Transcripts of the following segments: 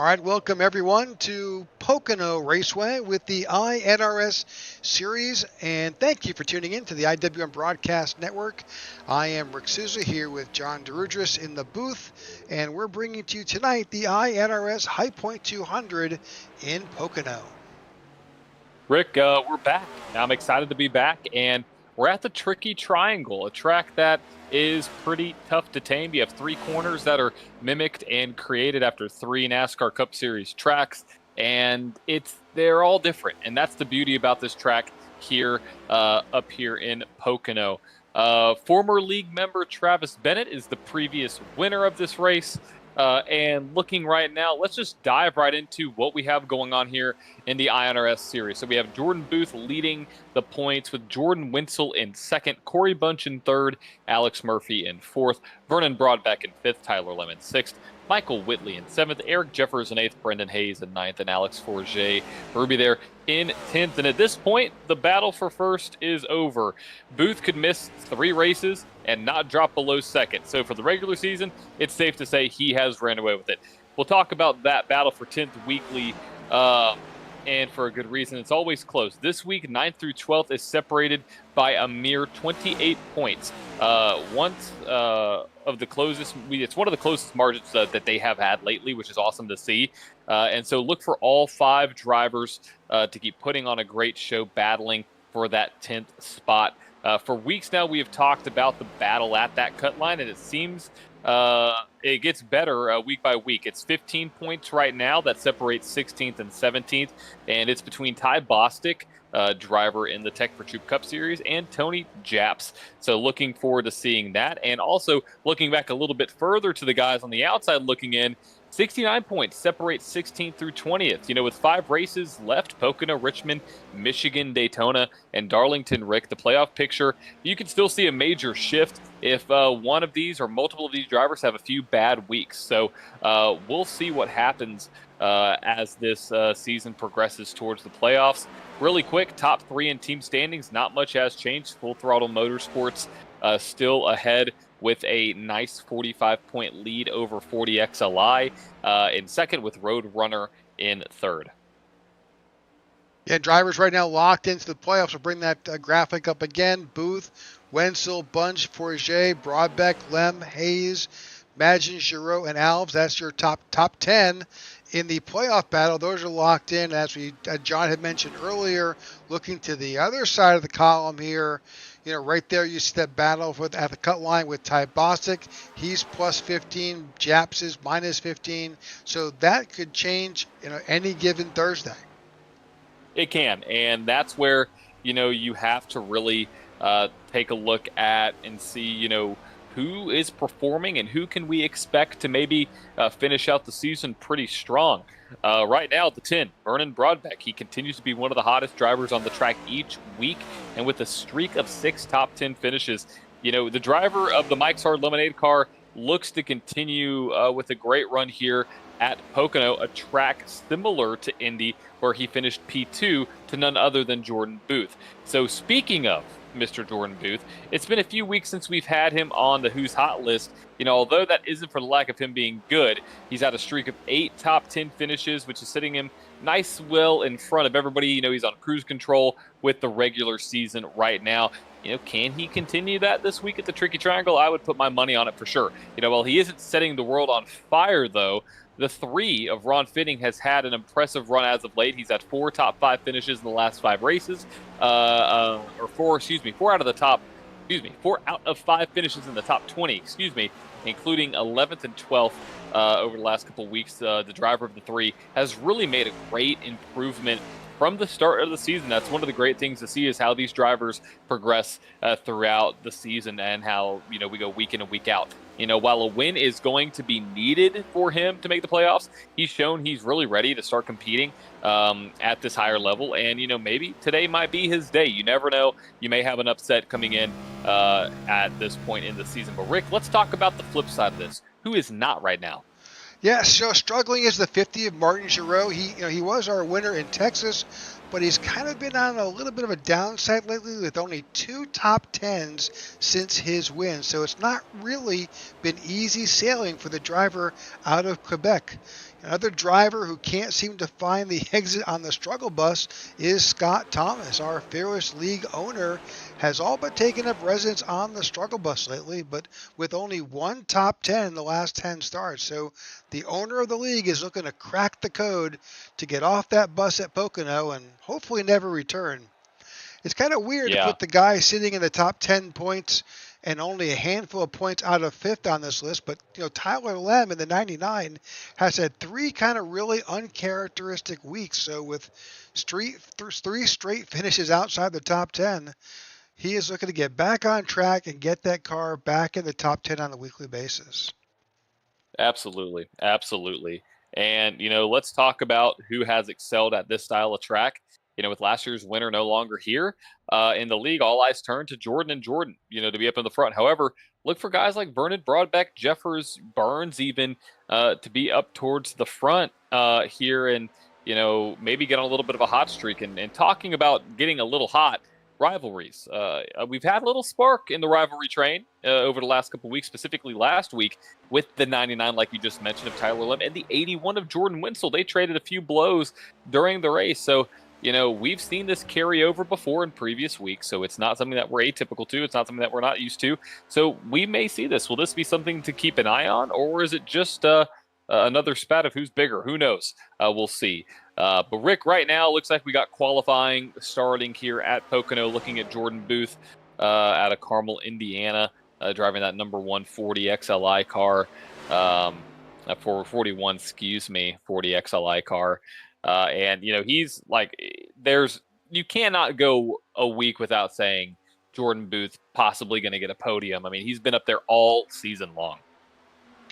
right, welcome everyone to Pocono Raceway with the iNRS series, and thank you for tuning in to the IWM Broadcast Network. I am Rick Souza here with John DeRudris in the booth, and we're bringing to you tonight the iNRS High Point 200 in Pocono. Rick, we're back. I'm excited to be back, and we're at the Tricky Triangle, a track that is pretty tough to tame. You have three corners that are mimicked and created after three NASCAR Cup Series tracks, and they're all different, and that's the beauty about this track here up here in Pocono. Former league member Travis Bennett is the previous winner of this race. And looking right now, let's just dive right into what we have going on here in the iNRS series. So we have Jordan Booth leading the points with Jordan Wenzel in second, Corey Bunch in third, Alex Murphy in fourth, Vernon Broadbeck in fifth, Tyler Lemon sixth, Michael Whitley in seventh, Eric Jeffers in eighth, Brendan Hayes in ninth, and Alex Forget Ruby there in 10th. And at this point, the battle for first is over. Booth could miss three races and not drop below second. So for the regular season, it's safe to say he has ran away with it. We'll talk about that battle for 10th weekly, and for a good reason. It's always close. This week, 9th through 12th is separated by a mere 28 points. It's one of the closest margins that they have had lately, which is awesome to see. And so look for all five drivers to keep putting on a great show, battling for that 10th spot. For weeks now, we have talked about the battle at that cut line, and it seems it gets better week by week. It's 15 points right now that separates 16th and 17th, and it's between Ty Bostic, driver in the Tech for Troop Cup Series, and Tony Japs. So looking forward to seeing that, and also looking back a little bit further to the guys on the outside looking in. 69 points separate 16th through 20th. You know, with 5 races left, Pocono, Richmond, Michigan, Daytona, and Darlington, Rick, the playoff picture, you can still see a major shift if one of these or multiple of these drivers have a few bad weeks. So we'll see what happens as this season progresses towards the playoffs. Really quick, top 3 in team standings, not much has changed. Full Throttle Motorsports still ahead with a nice 45-point lead over 40XLI in second, with Roadrunner in third. Yeah, drivers right now locked into the playoffs. We'll bring that graphic up again. Booth, Wenzel, Bunch, Forget, Broadbeck, Lem, Hayes, Magin, Giroux, and Alves. That's your top 10 in the playoff battle. Those are locked in. As John had mentioned earlier, looking to the other side of the column here, you know, right there you see that battle at the cut line with Ty Bostic. He's plus 15. Japs is minus 15. So that could change, you know, any given Thursday. It can, and that's where, you know, you have to really take a look at and see, you know, who is performing and who can we expect to maybe finish out the season pretty strong. Right now at the 10, Vernon Broadbeck. He continues to be one of the hottest drivers on the track each week, and with a streak of 6 top 10 finishes, you know, the driver of the Mike's Hard Lemonade car looks to continue with a great run here at Pocono, a track similar to Indy, where he finished P2 to none other than Jordan Booth. So speaking of Mr. Jordan Booth, it's been a few weeks since we've had him on the Who's Hot list. You know, although that isn't for the lack of him being good, he's had a streak of 8 top 10 finishes, which is sitting him nice well in front of everybody. You know, he's on cruise control with the regular season right now. You know, can he continue that this week at the Tricky Triangle? I would put my money on it for sure. You know, while he isn't setting the world on fire, though, the 3 of Ron Fitting has had an impressive run as of late. He's had 4 top 5 finishes in the last 5 races, 4 out of 5 finishes in the top 20, including 11th and 12th over the last couple of weeks. The driver of the 3 has really made a great improvement from the start of the season. That's one of the great things to see, is how these drivers progress throughout the season, and how, you know, we go week in and week out. You know, while a win is going to be needed for him to make the playoffs, he's shown he's really ready to start competing at this higher level. And, you know, maybe today might be his day. You never know. You may have an upset coming in at this point in the season. But, Rick, let's talk about the flip side of this. Who is not right now? Yeah, so struggling is the 50 of Martin Giroux. He was our winner in Texas, but he's kind of been on a little bit of a downside lately with only 2 top 10s since his win. So it's not really been easy sailing for the driver out of Quebec. Another driver who can't seem to find the exit on the struggle bus is Scott Thomas. Our Fearless League owner has all but taken up residence on the struggle bus lately, but with only one top 10 in the last 10 starts. So the owner of the league is looking to crack the code to get off that bus at Pocono and hopefully never return. It's kind of weird to Yeah. put the guy sitting in the top 10 points and only a handful of points out of fifth on this list. But, Tyler Lem in the 99 has had three kind of really uncharacteristic weeks. So with three straight finishes outside the top 10, he is looking to get back on track and get that car back in the top 10 on a weekly basis. Absolutely. Absolutely. And, let's talk about who has excelled at this style of track. With last year's winner no longer here in the league, all eyes turn to Jordan and Jordan, to be up in the front. However, look for guys like Vernon, Broadbeck, Jeffers, Burns, even to be up towards the front here and, maybe get on a little bit of a hot streak. And talking about getting a little hot, rivalries. We've had a little spark in the rivalry train over the last couple of weeks, specifically last week with the 99, like you just mentioned, of Tyler Lim and the 81 of Jordan Winsel. They traded a few blows during the race. So, we've seen this carry over before in previous weeks. So it's not something that we're atypical to. It's not something that we're not used to. So we may see this. Will this be something to keep an eye on, or is it just another spat of who's bigger? Who knows? We'll see. But Rick, right now, looks like we got qualifying starting here at Pocono, looking at Jordan Booth out of Carmel, Indiana, driving that number 140 XLI car, for 41, 40 XLI car. And, he's like, you cannot go a week without saying Jordan Booth possibly going to get a podium. I mean, he's been up there all season long.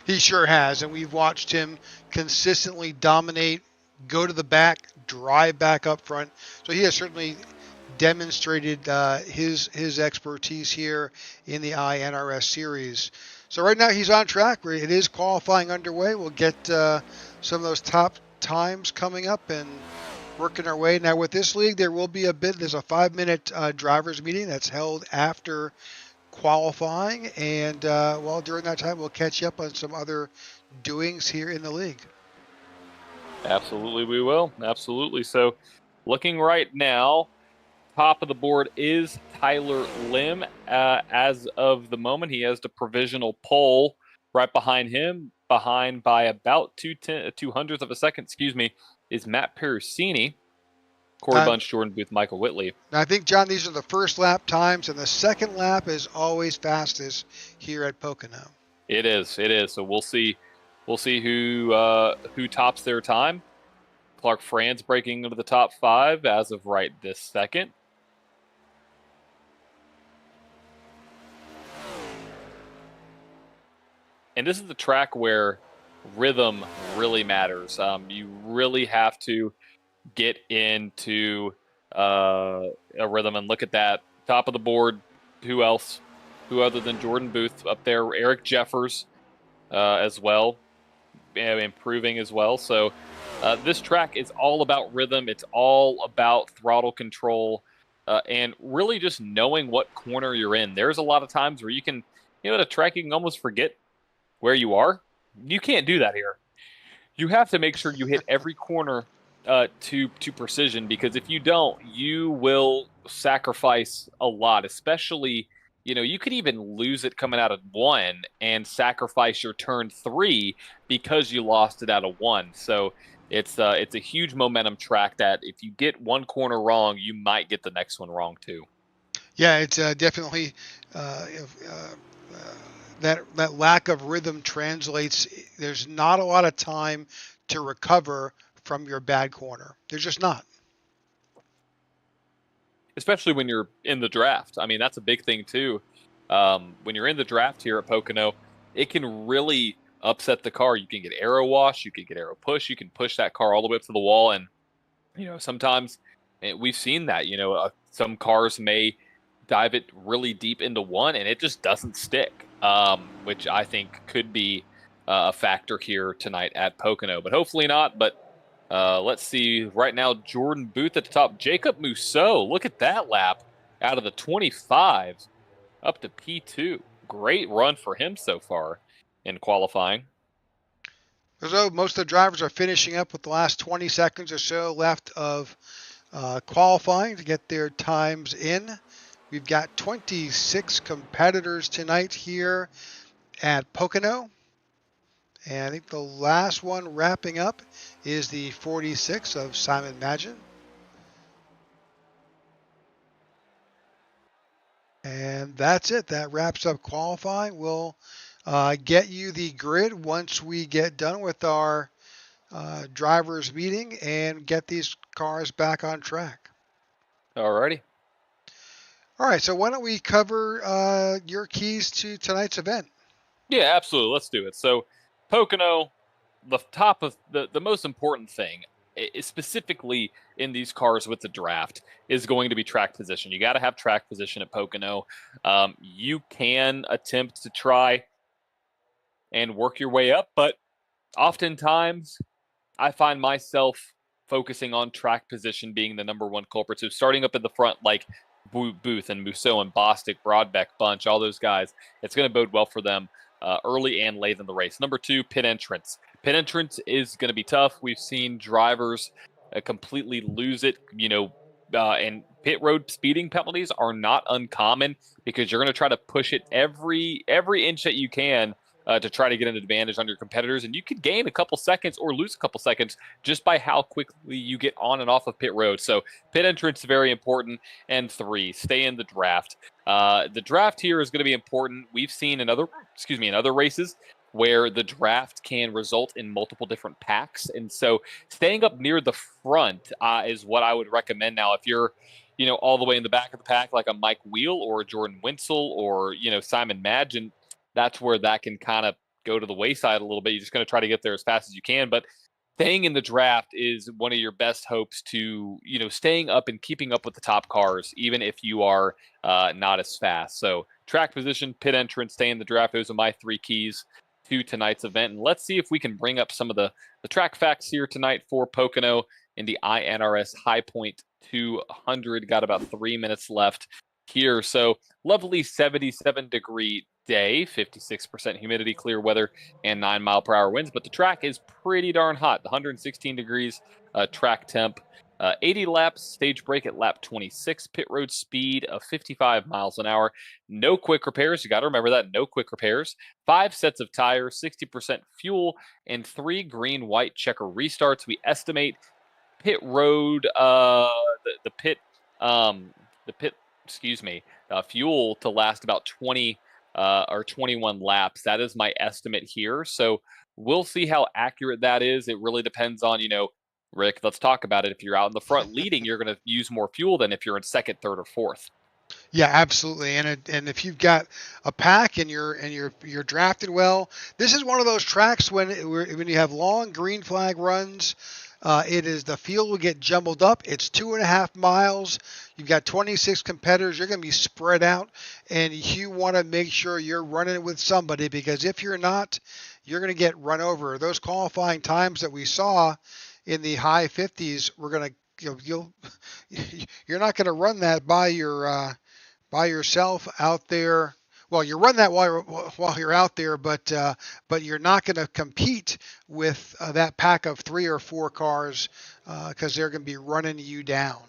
He sure has, and we've watched him consistently dominate, go to the back, drive back up front. So he has certainly demonstrated his expertise here in the iNRS series. So right now he's on track. It is qualifying underway. We'll get some of those top times coming up and working our way. Now with this league, there's a 5-minute drivers meeting that's held after qualifying, and during that time we'll catch you up on some other doings here in the league. Absolutely, we will. Absolutely. So looking right now, top of the board is Tyler Lim. As of the moment, he has the provisional pole. Right behind him, behind by about 2/200th of a second, is Matt Perusini. Corey Bunch, Jordan Booth, Michael Whitley. Now I think, John, these are the first lap times, and the second lap is always fastest here at Pocono. It is. So we'll see who tops their time. Clark Franz breaking into the top 5 as of right this second. And this is the track where rhythm really matters. You really have to get into a rhythm, and look at that. Top of the board, who else? Who other than Jordan Booth up there? Eric Jeffers as well, improving as well. So this track is all about rhythm. It's all about throttle control and really just knowing what corner you're in. There's a lot of times where you can, at a track, you can almost forget where you are. You can't do that here. You have to make sure you hit every corner to precision, because if you don't, you will sacrifice a lot, especially, you could even lose it coming out of 1 and sacrifice your turn 3 because you lost it out of 1. So it's a huge momentum track that if you get one corner wrong, you might get the next one wrong too. Yeah, it's definitely that lack of rhythm translates. There's not a lot of time to recover from your bad corner. There's just not. Especially when you're in the draft. I mean, that's a big thing too. When you're in the draft here at Pocono, it can really upset the car. You can get aero wash, you can get aero push, you can push that car all the way up to the wall. And, sometimes we've seen that, some cars may dive it really deep into 1 and it just doesn't stick, which I think could be a factor here tonight at Pocono, but hopefully not. But let's see right now, Jordan Booth at the top. Jacob Mousseau, look at that lap out of the 25 up to P2. Great run for him so far in qualifying. So most of the drivers are finishing up with the last 20 seconds or so left of qualifying to get their times in. We've got 26 competitors tonight here at Pocono. And I think the last one wrapping up is the 46 of Simon Magin. And that's it. That wraps up qualifying. We'll get you the grid once we get done with our drivers meeting and get these cars back on track. Alrighty. All right, so why don't we cover your keys to tonight's event? Yeah, absolutely. Let's do it. So, Pocono, the top of the most important thing, specifically in these cars with the draft, is going to be track position. You got to have track position at Pocono. You can attempt to try and work your way up, but oftentimes I find myself focusing on track position being the number one culprit. So starting up in the front, like Booth and Musso and Bostic, Broadbeck, Bunch, all those guys, it's going to bode well for them early and late in the race. Number two, pit entrance. Pit entrance is going to be tough. We've seen drivers completely lose it, and pit road speeding penalties are not uncommon because you're going to try to push it every inch that you can to try to get an advantage on your competitors, and you could gain a couple seconds or lose a couple seconds just by how quickly you get on and off of pit road. So pit entrance is very important. And three, stay in the draft. The draft here is going to be important. We've seen in other races where the draft can result in multiple different packs, and so staying up near the front is what I would recommend. Now, if you're all the way in the back of the pack, like a Mike Wheel or Jordan Winsel or Simon Madgen, that's where that can kind of go to the wayside a little bit. You're just going to try to get there as fast as you can. But staying in the draft is one of your best hopes to, staying up and keeping up with the top cars, even if you are not as fast. So track position, pit entrance, stay in the draft. Those are my three keys to tonight's event. And let's see if we can bring up some of the track facts here tonight for Pocono in the iNRS High Point 200. Got about 3 minutes left here. So lovely 77-degree day, 56% humidity, clear weather, and 9-mile-per-hour winds. But the track is pretty darn hot. 116 degrees track temp. 80 laps, stage break at lap 26, pit road speed of 55 miles an hour. No quick repairs. You got to remember that. No quick repairs. 5 sets of tires, 60% fuel, and 3 green-white checker restarts. We estimate pit road, the pit, fuel to last about 20 or 21 laps. That is my estimate here. So we'll see how accurate that is. It really depends on, Rick, let's talk about it. If you're out in the front leading, you're going to use more fuel than if you're in second, third, or fourth. Yeah, absolutely. And if you've got a pack and you're drafted well, this is one of those tracks when you have long green flag runs. It is the field will get jumbled up. It's 2.5 miles. You've got 26 competitors. You're going to be spread out, and you want to make sure you're running with somebody because if you're not, you're going to get run over. Those qualifying times that we saw in the high 50s, we're going to you're not going to run that by yourself out there. Well, you run that while you're out there, but you're not going to compete with that pack of 3 or 4 cars because they're going to be running you down.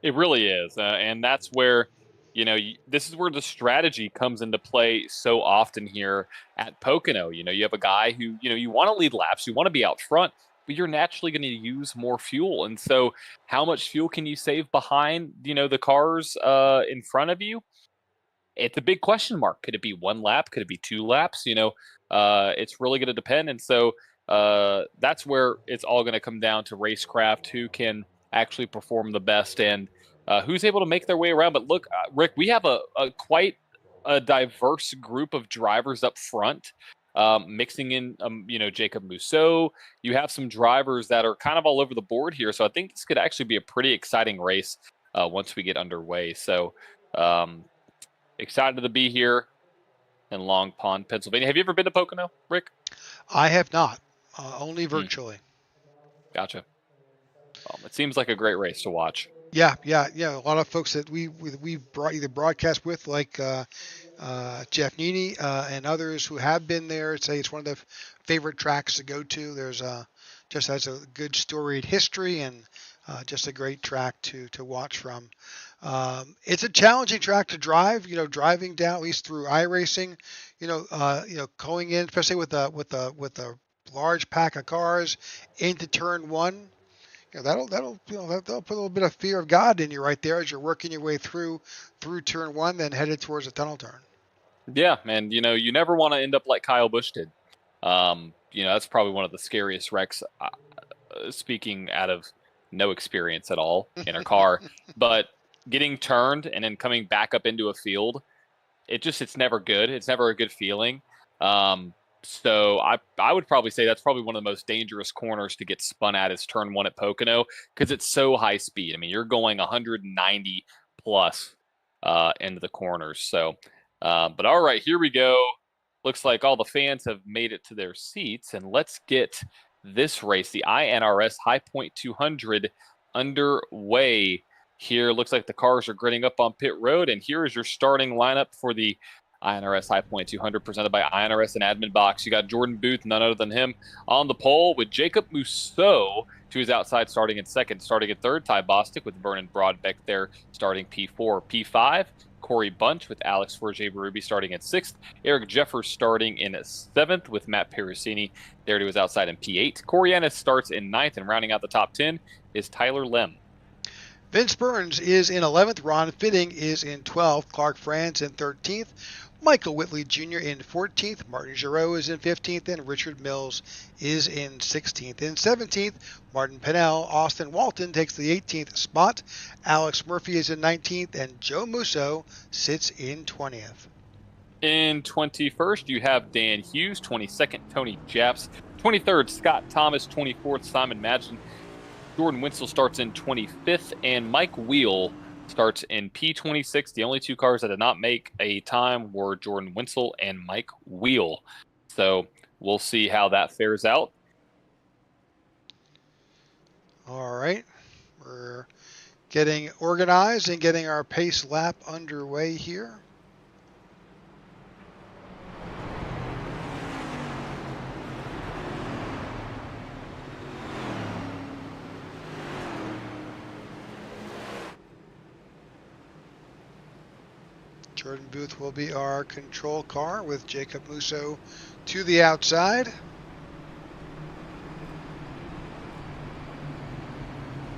It really is, and that's where this is where the strategy comes into play so often here at Pocono. You have a guy who you want to lead laps, you want to be out front, but you're naturally going to use more fuel, and so how much fuel can you save behind the cars in front of you? It's a big question mark. Could it be 1 lap? Could it be 2 laps? It's really going to depend. And so that's where it's all going to come down to racecraft, who can actually perform the best and who's able to make their way around. But look, Rick, we have a quite a diverse group of drivers up front. Mixing in, Jacob Musso. You have some drivers that are kind of all over the board here. So I think this could actually be a pretty exciting race once we get underway. So excited to be here in Long Pond, Pennsylvania. Have you ever been to Pocono, Rick? I have not, only Hmm. virtually. Gotcha. It seems like a great race to watch. Yeah. A lot of folks that we brought either broadcast with, like Jeff Neely and others who have been there say it's one of their favorite tracks to go to. There's just has a good storied history and just a great track to watch from. It's a challenging track to drive. Driving down at least through iRacing. Going in, especially with a large pack of cars into turn one. That'll put a little bit of fear of God in you right there as you're working your way through turn one, then headed towards a tunnel turn. Yeah, and you never want to end up like Kyle Busch did. That's probably one of the scariest wrecks. Speaking out of no experience at all in a car, but getting turned and then coming back up into a field, it's never good. It's never a good feeling. So I would probably say that's probably one of the most dangerous corners to get spun at is turn one at Pocono because it's so high speed. I mean, you're going 190 plus into the corners. So, but all right, here we go. Looks like all the fans have made it to their seats, and let's get this race, the iNRS High Point 200, underway. Here, looks like the cars are gritting up on pit road, and here is your starting lineup for the iNRS High Point 200 presented by iNRS and Admin Box. You got Jordan Booth, none other than him, on the pole with Jacob Mousseau to his outside starting in second. Starting at third, Ty Bostic with Vernon Broadbeck there starting P4. P5, Corey Bunch with Alex Forget-Berube starting in sixth. Eric Jeffers starting in seventh with Matt Pericini there to his outside in P8. Corey Ennis starts in ninth, and rounding out the top 10 is Tyler Lem. Vince Burns is in 11th. Ron Fitting is in 12th. Clark Franz in 13th. Michael Whitley Jr. in 14th. Martin Giroux is in 15th. And Richard Mills is in 16th. In 17th, Martin Pennell. Austin Walton takes the 18th spot. Alex Murphy is in 19th. And Joe Musso sits in 20th. In 21st, you have Dan Hughes. 22nd, Tony Japs. 23rd, Scott Thomas. 24th, Simon Madgen. Jordan Winsel starts in 25th, and Mike Wheel starts in P26. The only two cars that did not make a time were Jordan Winsel and Mike Wheel. So we'll see how that fares out. All right. We're getting organized and getting our pace lap underway here. Jordan Booth will be our control car with Jacob Musso to the outside.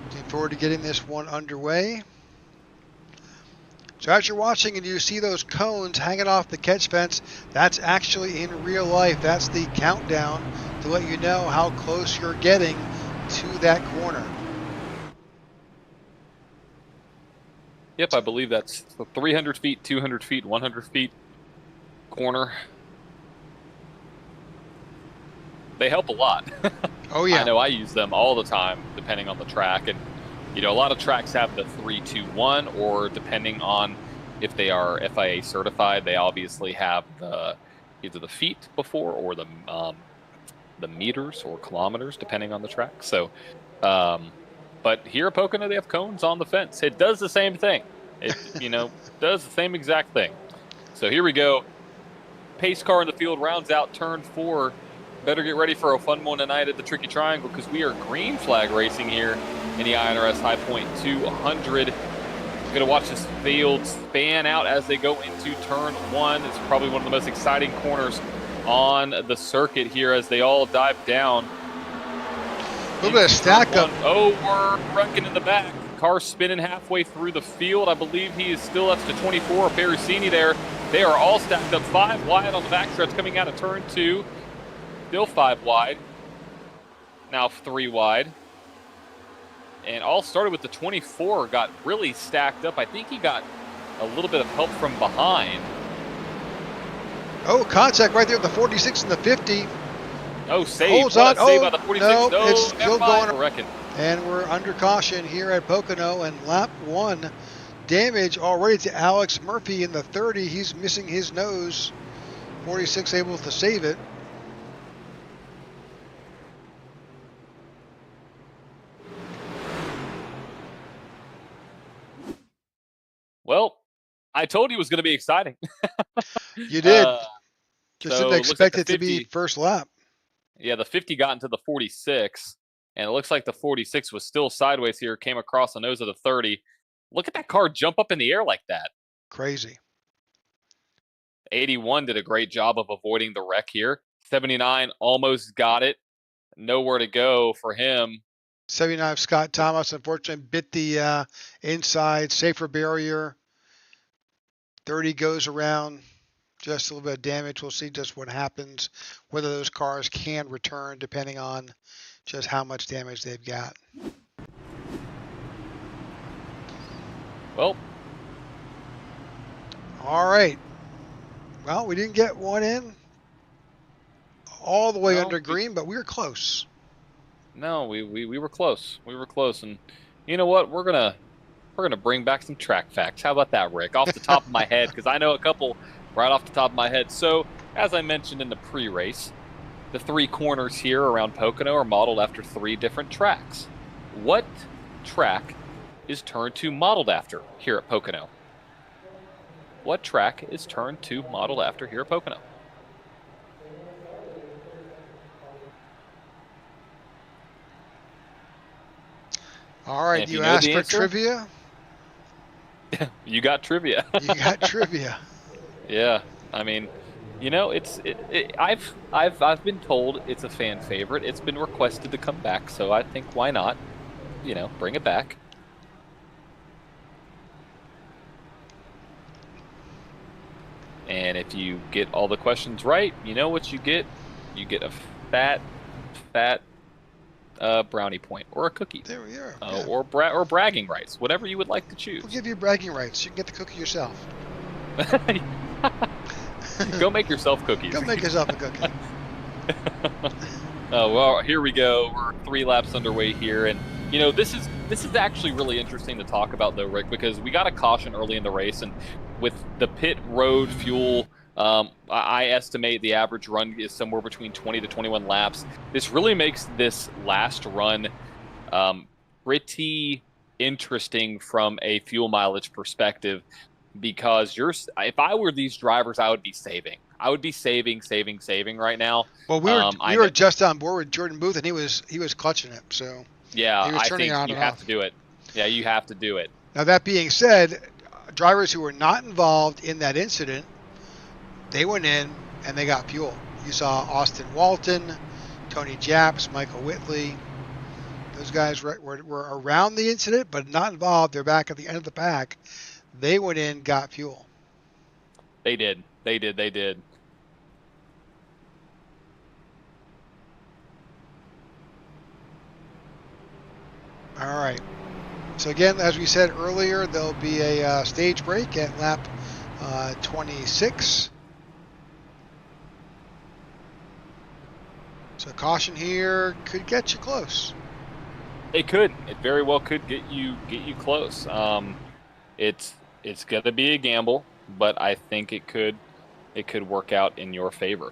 Looking forward to getting this one underway. So as you're watching and you see those cones hanging off the catch fence, that's actually in real life. That's the countdown to let you know how close you're getting to that corner. Yep, I believe that's 300 feet, 200 feet, 100 feet corner. They help a lot. Oh, yeah. I know I use them all the time, depending on the track. And, a lot of tracks have the 3-2-1, or depending on if they are FIA certified, they obviously have either the feet before or the meters or kilometers, depending on the track. So, but here at Pocono, they have cones on the fence. It does the same thing. It, does the same exact thing. So here we go. Pace car in the field rounds out turn 4. Better get ready for a fun one tonight at the Tricky Triangle because we are green flag racing here in the iNRS High Point 200. You're going to watch this field span out as they go into turn 1. It's probably one of the most exciting corners on the circuit here as they all dive down. A little bit of stack up. Oh, we're wrecking in the back. Car spinning halfway through the field. I believe he is still up to 24. Pericini there. They are all stacked up 5 wide on the backstretch coming out of turn 2. Still 5 wide. Now 3 wide. And all started with the 24. Got really stacked up. I think he got a little bit of help from behind. Oh, contact right there at the 46 and the 50. Oh, save. Holds on. Save by the 46. No, no, it's still going. Wrecking. And we're under caution here at Pocono, and lap 1 damage already to Alex Murphy in the 30. He's missing his nose. 46 able to save it. Well, I told you it was going to be exciting. You did. uh, Just didn't so it looks like expect the it to be 50. first lap. Yeah, the 50 got into the 46, and it looks like the 46 was still sideways here, came across the nose of the 30. Look at that car jump up in the air like that. Crazy. 81 did a great job of avoiding the wreck here. 79 almost got it. Nowhere to go for him. 79 Scott Thomas, unfortunately, bit the inside safer barrier. 30 goes around. Just a little bit of damage. We'll see just what happens, whether those cars can return depending on just how much damage they've got. Well, all right. Well, we didn't get one in all the way no, under green, but we were close. no, we were close. We were close, and you know what? We're gonna bring back some track facts. How about that, Rick? Off the top of my head, because I know a couple right off the top of my head. So, as I mentioned in the pre-race, the 3 corners here around Pocono are modeled after 3 different tracks. What track is Turn 2 modeled after here at Pocono? What track is Turn 2 modeled after here at Pocono? All right, If you know asked the for answer, trivia. you got trivia. You got trivia. Yeah, I mean, I've been told it's a fan favorite. It's been requested to come back, so I think why not? Bring it back. And if you get all the questions right, you know what you get? You get a fat brownie point or a cookie. There we are. Yeah. Or bragging rights, whatever you would like to choose. We'll give you bragging rights. You can get the cookie yourself. Go make yourself cookies. Go make yourself a cookie. Oh, well, here we go. We're 3 laps underway here, and this is actually really interesting to talk about, though, Rick, because we got a caution early in the race, and with the pit road fuel, I estimate the average run is somewhere between 20 to 21 laps. This really makes this last run pretty interesting from a fuel mileage perspective, because if I were these drivers, I would be saving. I would be saving right now. Well, we were just on board with Jordan Booth, and he was clutching it. So yeah, he was I turning think on you and have off. to do it. Yeah, you have to do it. Now that being said, drivers who were not involved in that incident, they went in and they got fuel. You saw Austin Walton, Tony Japs, Michael Whitley. Those guys were around the incident, but not involved. They're back at the end of the pack. They went in, got fuel. They did. All right. So again, as we said earlier, there'll be a stage break at lap 26. So caution here could get you close. It could. It very well could get you close. It's going to be a gamble, but I think it could work out in your favor.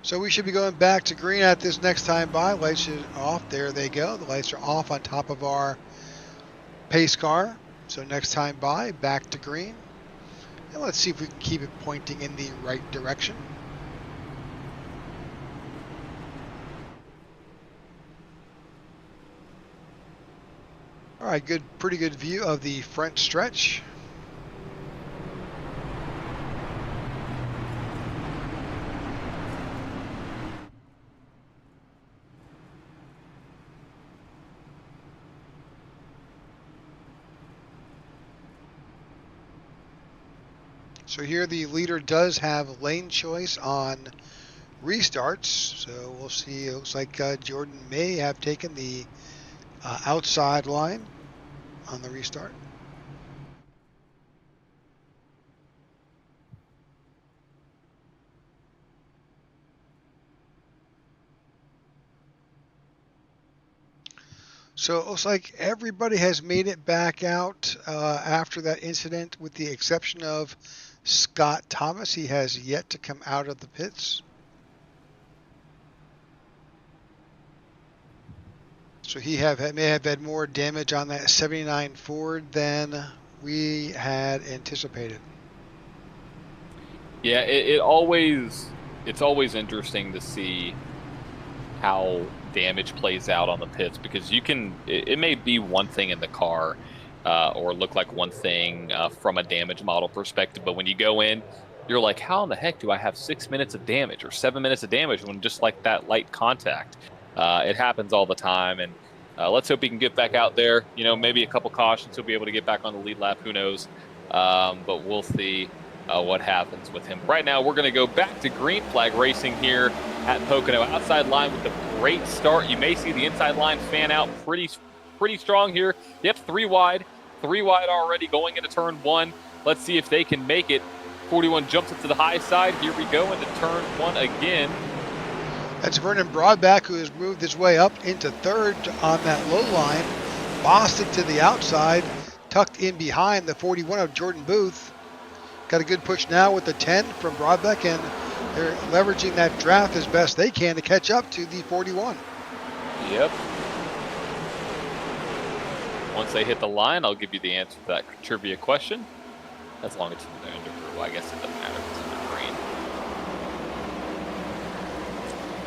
So we should be going back to green at this next time by. Lights are off. There they go. The lights are off on top of our pace car. So next time by, back to green. And let's see if we can keep it pointing in the right direction. All right, pretty good view of the front stretch. So here the leader does have lane choice on restarts. So we'll see. It looks like Jordan may have taken the outside line on the restart. So it looks like everybody has made it back out after that incident, with the exception of Scott Thomas. He has yet to come out of the pits. So he may have had more damage on that 79 Ford than we had anticipated. Yeah, it's always interesting to see how damage plays out on the pits because it may be one thing in the car or look like one thing from a damage model perspective, but when you go in, you're like, how in the heck do I have 6 minutes of damage or 7 minutes of damage when just like that light contact? It happens all the time, and let's hope he can get back out there. Maybe a couple cautions, he'll be able to get back on the lead lap. Who knows? But we'll see what happens with him. Right now, we're going to go back to green flag racing here at Pocono. Outside line with a great start. You may see the inside line fan out pretty strong here. Yep, three wide already going into turn one. Let's see if they can make it. 41 jumps it to the high side. Here we go into turn one again. That's Vernon Broadback, who has moved his way up into third on that low line. Bossed it to the outside, tucked in behind the 41 of Jordan Booth. Got a good push now with the 10 from Broadbeck, and they're leveraging that draft as best they can to catch up to the 41. Yep. Once they hit the line, I'll give you the answer to that trivia question. As long as it's in the underground, I guess it doesn't matter if it's in the green.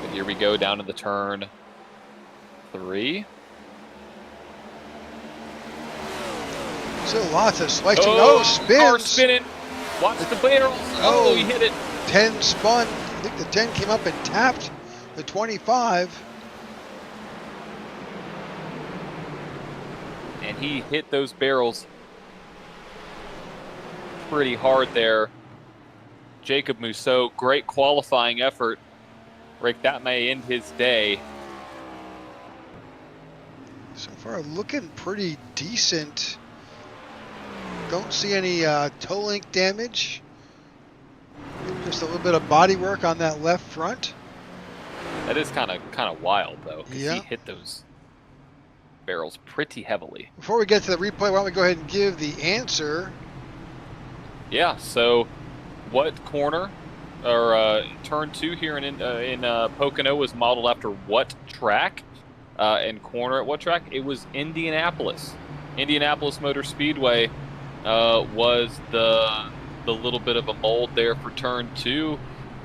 But here we go down to the turn 3. Still lots of selection. Oh, spins. Car spinning. Watch the barrels. Oh, he hit it. 10 spun. I think the 10 came up and tapped the 25. And he hit those barrels pretty hard there. Jacob Mousseau, great qualifying effort. Rick, that may end his day. So far, looking pretty decent. Don't see any toe link damage. Just a little bit of body work on that left front. That is kind of wild though, because yeah. He hit those barrels pretty heavily. Before we get to the replay, why don't we go ahead and give the answer? Yeah. So, what corner or turn 2 here in Pocono was modeled after what track? And corner at what track? It was Indianapolis. Indianapolis Motor Speedway was the little bit of a mold there for turn 2,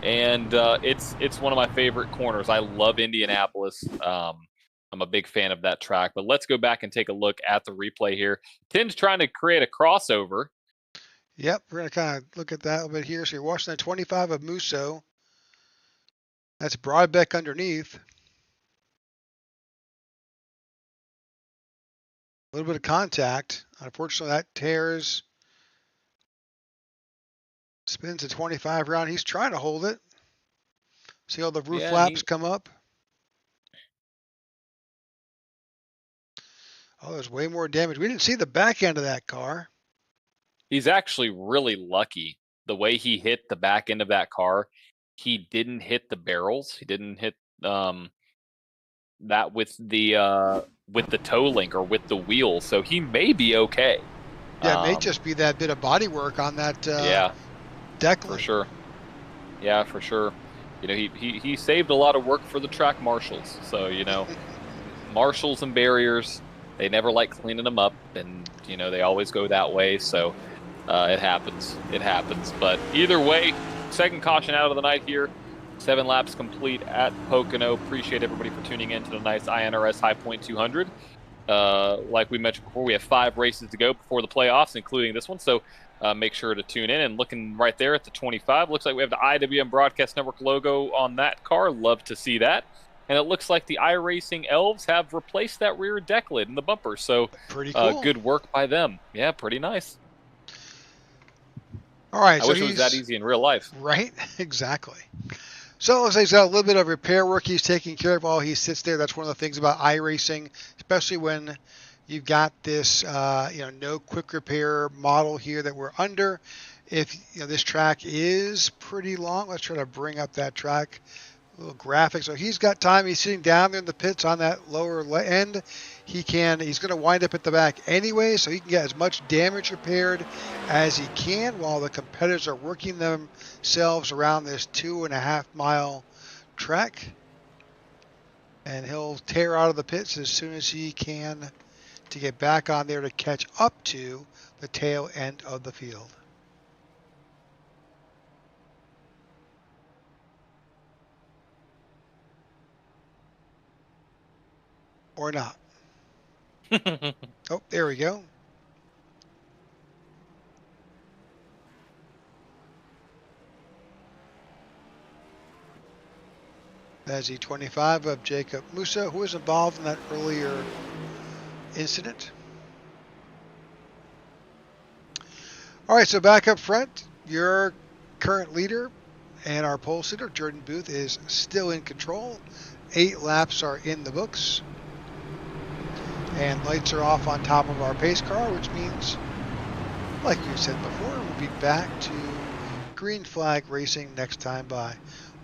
and it's one of my favorite corners. I love Indianapolis. I'm a big fan of that track. But let's go back and take a look at the replay here. Tim's trying to create a crossover. Yep, we're going to kind of look at that a little bit here. So you're watching that 25 of Musso. That's Broadbeck underneath. A little bit of contact. Unfortunately, that tears. Spins a 25 round. He's trying to hold it. See all the roof flaps come up? Oh, there's way more damage. We didn't see the back end of that car. He's actually really lucky. The way he hit the back end of that car, he didn't hit the barrels. He didn't hit that with the toe link or with the wheel. So he may be okay. Yeah, it may just be that bit of body work on that deck link. For sure. Yeah, for sure. He saved a lot of work for the track marshals. So, marshals and barriers, they never like cleaning them up, and they always go that way. So it happens. But either way, second caution out of the night here. 7 laps complete at Pocono. Appreciate everybody for tuning in to the nice iNRS High Point 200. Like we mentioned before, we have 5 races to go before the playoffs, including this one. So make sure to tune in. And looking right there at the 25, looks like we have the IWM Broadcast Network logo on that car. Love to see that. And it looks like the iRacing Elves have replaced that rear deck lid in the bumper. So pretty cool. Good work by them. Yeah, pretty nice. All right. I wish it was that easy in real life. Right? Exactly. So it looks like he's got a little bit of repair work he's taking care of while he sits there. That's one of the things about iRacing, especially when you've got this, no quick repair model here that we're under. If this track is pretty long, let's try to bring up that track. A little graphic. So he's got time. He's sitting down there in the pits on that lower end. He's going to wind up at the back anyway, so he can get as much damage repaired as he can while the competitors are working themselves around this 2.5 mile track. And he'll tear out of the pits as soon as he can to get back on there to catch up to the tail end of the field. Or not. Oh, there we go. That's the 25 of Jacob Musa, who was involved in that earlier incident. All right, so back up front, your current leader and our pole sitter, Jordan Booth, is still in control. 8 laps are in the books. And lights are off on top of our pace car, which means, like we said before, we'll be back to green flag racing next time by. A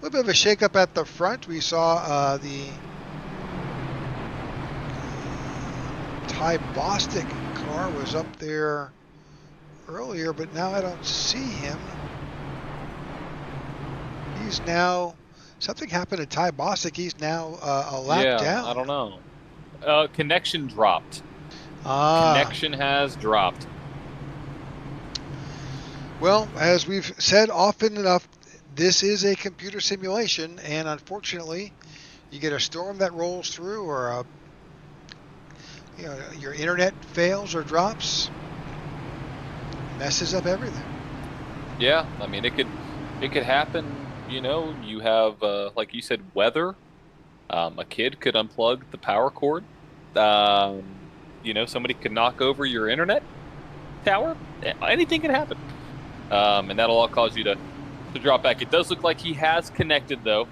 little bit of a shakeup at the front. We saw the Ty Bostic car was up there earlier, but now I don't see him. He's now, something happened to Ty Bostic. He's now a lap down. I don't know. Connection dropped. Connection has dropped. Well, as we've said often enough, this is a computer simulation, and unfortunately, you get a storm that rolls through, or your internet fails or drops, messes up everything. Yeah, I mean it could happen. You know, you have like you said, weather. A kid could unplug the power cord. Somebody could knock over your internet tower. Anything can happen, and that'll all cause you to drop back. It does look like he has connected though,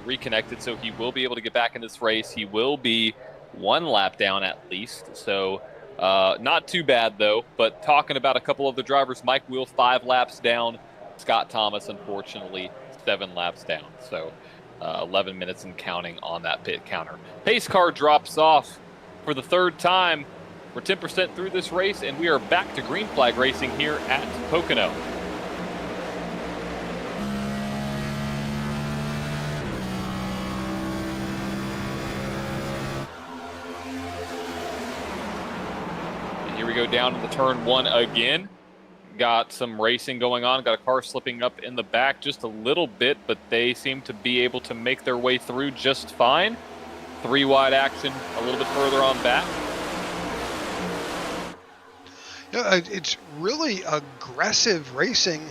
reconnected, so he will be able to get back in this race. He will be 1 lap down at least, so not too bad though. But talking about a couple of the drivers, Mike Wheel 5 laps down, Scott Thomas unfortunately 7 laps down, so 11 minutes and counting on that pit counter. Pace car drops off for the 3rd time. We're 10% through this race, and we are back to green flag racing here at Pocono. And here we go down to the turn 1 again. Got some racing going on. Got a car slipping up in the back just a little bit, but they seem to be able to make their way through just fine. 3 wide action a little bit further on back. It's really aggressive racing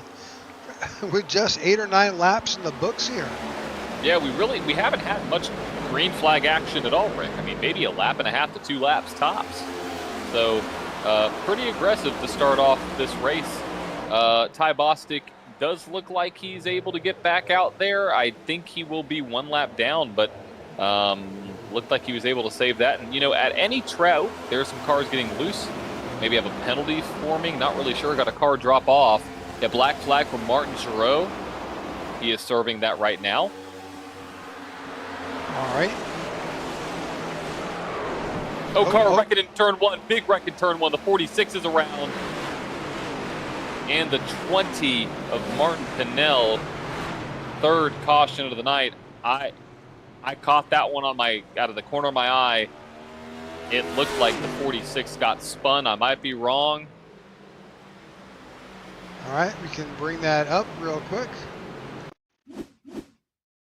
with just 8 or 9 laps in the books here. Yeah, we haven't had much green flag action at all, Rick. I mean, maybe a lap and a half to 2 laps tops. So pretty aggressive to start off this race. Ty Bostic does look like he's able to get back out there. I think he will be 1 lap down, but looked like he was able to save that. And, at any trout, there's some cars getting loose. Maybe have a penalty forming. Not really sure. Got a car drop off. A black flag from Martin Giroux. He is serving that right now. All right. Car wrecking in turn 1. Big wreck in turn 1. The 46 is around. And the 20 of Martin Pinnell. 3rd caution of the night. I caught that one out of the corner of my eye. It looked like the 46 got spun. I might be wrong. All right, we can bring that up real quick.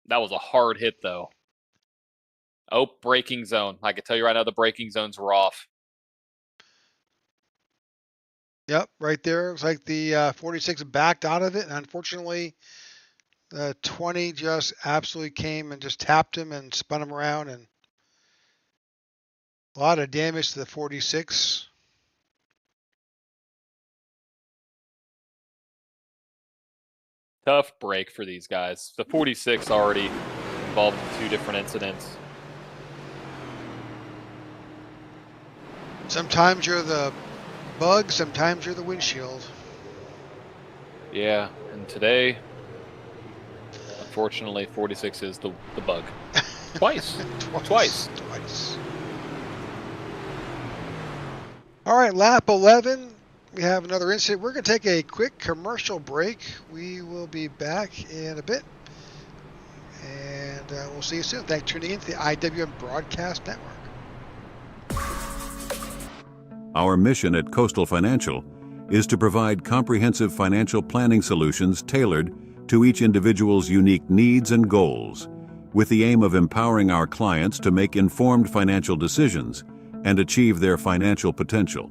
That was a hard hit, though. Oh, braking zone. I can tell you right now, the braking zones were off. Yep, right there. It was like the 46 backed out of it, and unfortunately, the 20 just absolutely came and just tapped him and spun him around, and a lot of damage to the 46. Tough break for these guys. The 46 already involved in 2 different incidents. Sometimes you're the bug, sometimes you're the windshield. Yeah, and today, unfortunately, 46 is the bug. Twice. Twice. All right, lap 11. We have another incident. We're going to take a quick commercial break. We will be back in a bit. And we'll see you soon. Thanks for tuning in to the IWM Broadcast Network. Our mission at Coastal Financial is to provide comprehensive financial planning solutions tailored to each individual's unique needs and goals, with the aim of empowering our clients to make informed financial decisions and achieve their financial potential.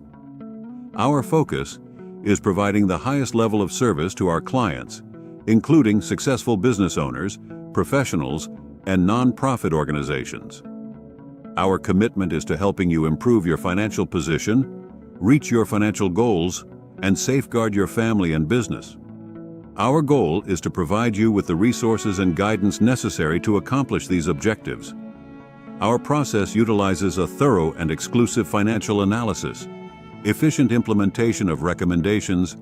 Our focus is providing the highest level of service to our clients, including successful business owners, professionals, and non-profit organizations. Our commitment is to helping you improve your financial position, reach your financial goals, and safeguard your family and business. Our goal is to provide you with the resources and guidance necessary to accomplish these objectives. Our process utilizes a thorough and exclusive financial analysis, efficient implementation of recommendations,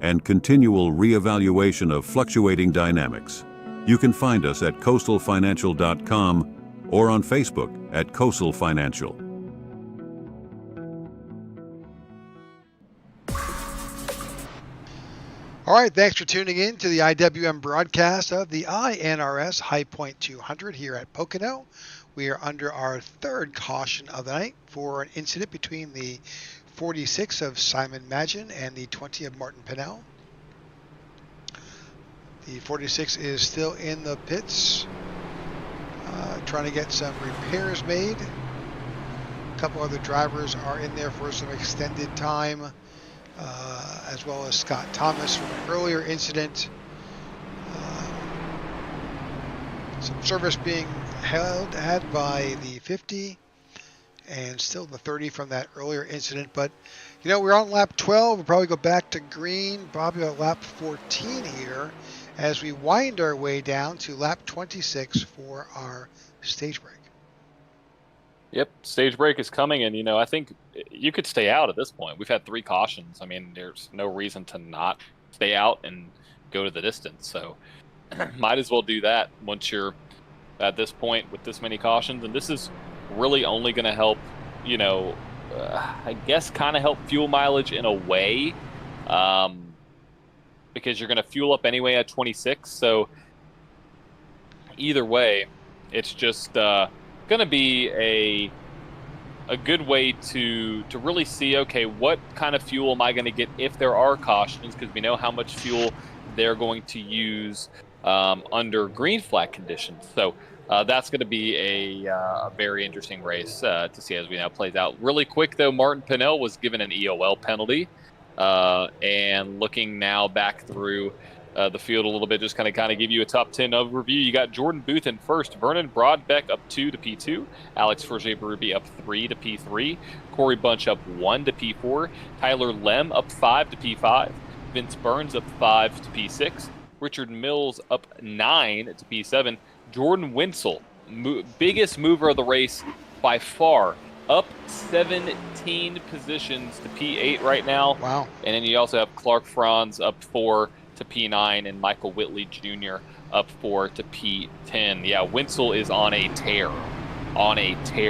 and continual reevaluation of fluctuating dynamics. You can find us at coastalfinancial.com or on Facebook at Coastal Financial. All right, thanks for tuning in to the IWM broadcast of the iNRS High Point 200 here at Pocono. We are under our third caution of the night for an incident between the 46 of Simon Magin and the 20 of Martin Pinnell. The 46 is still in the pits, trying to get some repairs made. A couple other drivers are in there for some extended time, as well as Scott Thomas from an earlier incident. Some service being had by the 50 and still the 30 from that earlier incident. But, you know, we're on lap 12. We'll probably go back to green, probably at lap 14 here as we wind our way down to lap 26 for our stage break. Yep, stage break is coming, and, you know, I think you could stay out at this point. We've had 3 cautions. I mean, there's no reason to not stay out and go to the distance. So might as well do that once you're at this point with this many cautions. And this is really only going to help, you know, I guess kind of help fuel mileage in a way, because you're going to fuel up anyway at 26. So either way, it's just going to be a good way to really see, okay, what kind of fuel am I going to get if there are cautions, because we know how much fuel they're going to use under green flag conditions. So that's going to be a very interesting race to see as we now plays out. Really quick, though, Martin Pinnell was given an EOL penalty. And looking now back through the field a little bit, just kind of give you a top 10 overview. You got Jordan Booth in first, Vernon Broadbeck up 2 to P2, Alex Forget-Berube up 3 to P3, Corey Bunch up 1 to P4, Tyler Lem up 5 to P5, Vince Burns up 5 to P6, Richard Mills up 9 to P7, Jordan Winsel, biggest mover of the race by far, up 17 positions to P8 right now. Wow. And then you also have Clark Franz up 4 to P9 and Michael Whitley Jr. up 4 to P10. Yeah, Winsel is on a tear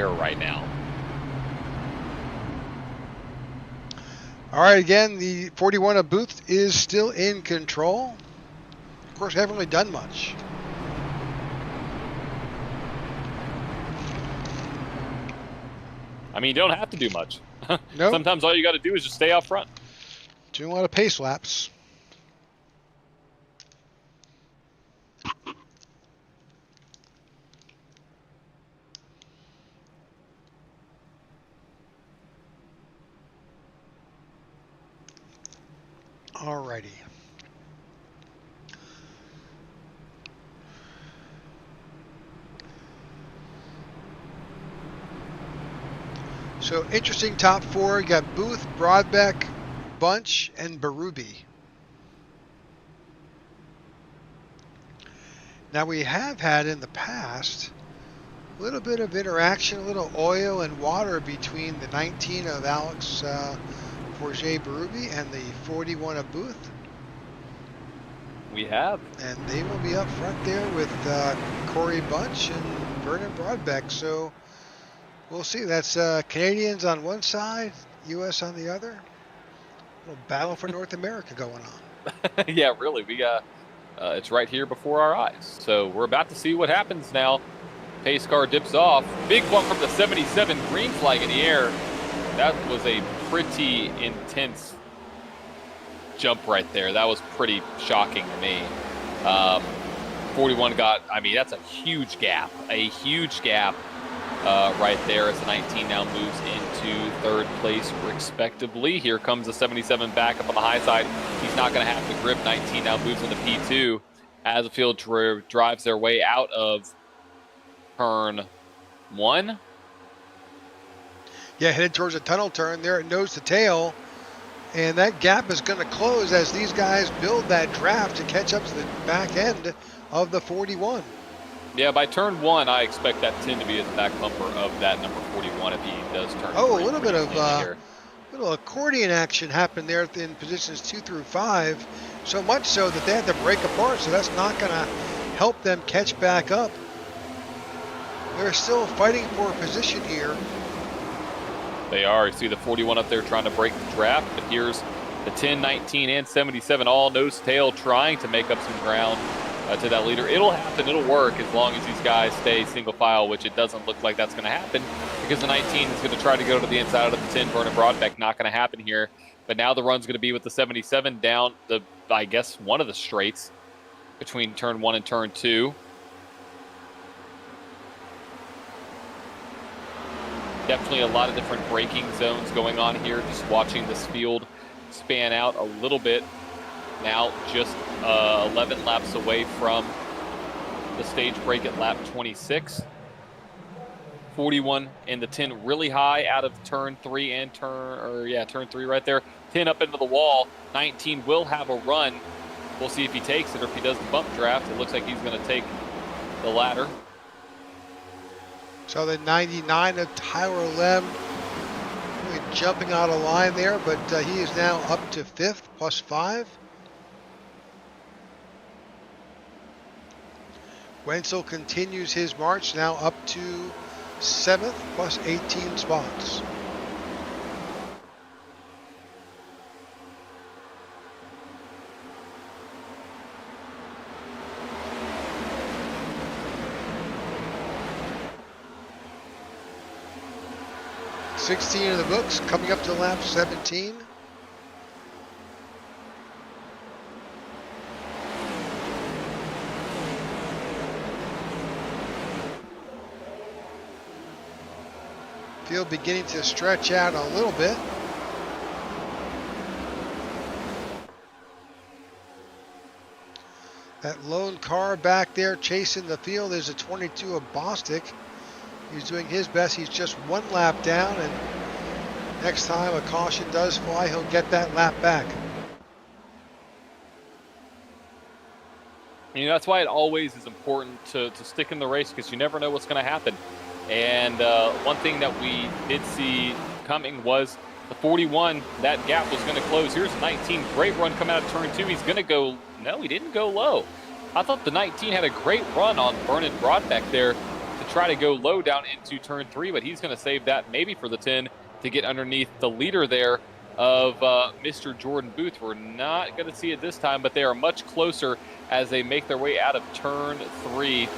right now. All right, again, the 41 of Booth is still in control. Of course, we haven't really done much. I mean, you don't have to do much. Nope. Sometimes all you got to do is just stay out front. Doing a lot of pace laps. Alrighty. So interesting top 4. You got Booth, Broadbeck, Bunch, and Berube. Now we have had in the past a little bit of interaction, a little oil and water between the 19 of Alex Forget-Berube and the 41 of Booth. We have. And they will be up front there with Corey Bunch and Vernon Broadbeck. So we'll see. That's Canadians on one side, U.S. on the other. A little battle for North America going on. Yeah, really. We got it's right here before our eyes. So we're about to see what happens now. Pace car dips off. Big one from the 77, green flag in the air. That was a pretty intense jump right there. That was pretty shocking to me. 41 got, I mean, that's a huge gap right there as the 19 now moves into third place respectively. Here comes the 77 back up on the high side. He's not going to have the grip. 19 now moves into P2 as the field drives their way out of turn 1. Yeah, headed towards a tunnel turn there at nose to tail. And that gap is going to close as these guys build that draft to catch up to the back end of the 41. Yeah, by turn 1, I expect that 10 to be at the back bumper of that number 41 if he does turn. Oh, a little bit of little accordion action happened there in positions 2 through 5. So much so that they had to break apart. So that's not going to help them catch back up. They're still fighting for a position here. They are. You see the 41 up there trying to break the draft, but here's the 10, 19, and 77 all nose tail trying to make up some ground to that leader. It'll happen. It'll work as long as these guys stay single file, which it doesn't look like that's going to happen because the 19 is going to try to go to the inside of the 10. Vernon Broadbeck not going to happen here. But now the run's going to be with the 77 down the, I guess, one of the straights between turn 1 and turn 2. Definitely a lot of different braking zones going on here. Just watching this field span out a little bit. Now just 11 laps away from the stage break at lap 26. 41 and the 10 really high out of turn 3 and turn 3 right there. 10 up into the wall. 19 will have a run. We'll see if he takes it or if he does the bump draft. It looks like he's going to take the ladder. So the 99 of Tyler Lem really jumping out of line there, but he is now up to 5th plus 5. Wenzel continues his march now up to 7th plus 18 spots. $16 in the books, coming up to lap 17. Field beginning to stretch out a little bit. That lone car back there chasing the field is a 22 of Bostic. He's doing his best. He's just 1 lap down, and next time a caution does fly, he'll get that lap back. You know, that's why it always is important to stick in the race because you never know what's going to happen. And one thing that we did see coming was the 41, that gap was going to close. Here's 19, great run coming out of turn 2. He's going to go, no, he didn't go low. I thought the 19 had a great run on Vernon Broadbeck there to try to go low down into turn 3, but he's going to save that maybe for the 10 to get underneath the leader there of Mr. Jordan Booth. We're not going to see it this time, but they are much closer as they make their way out of turn 3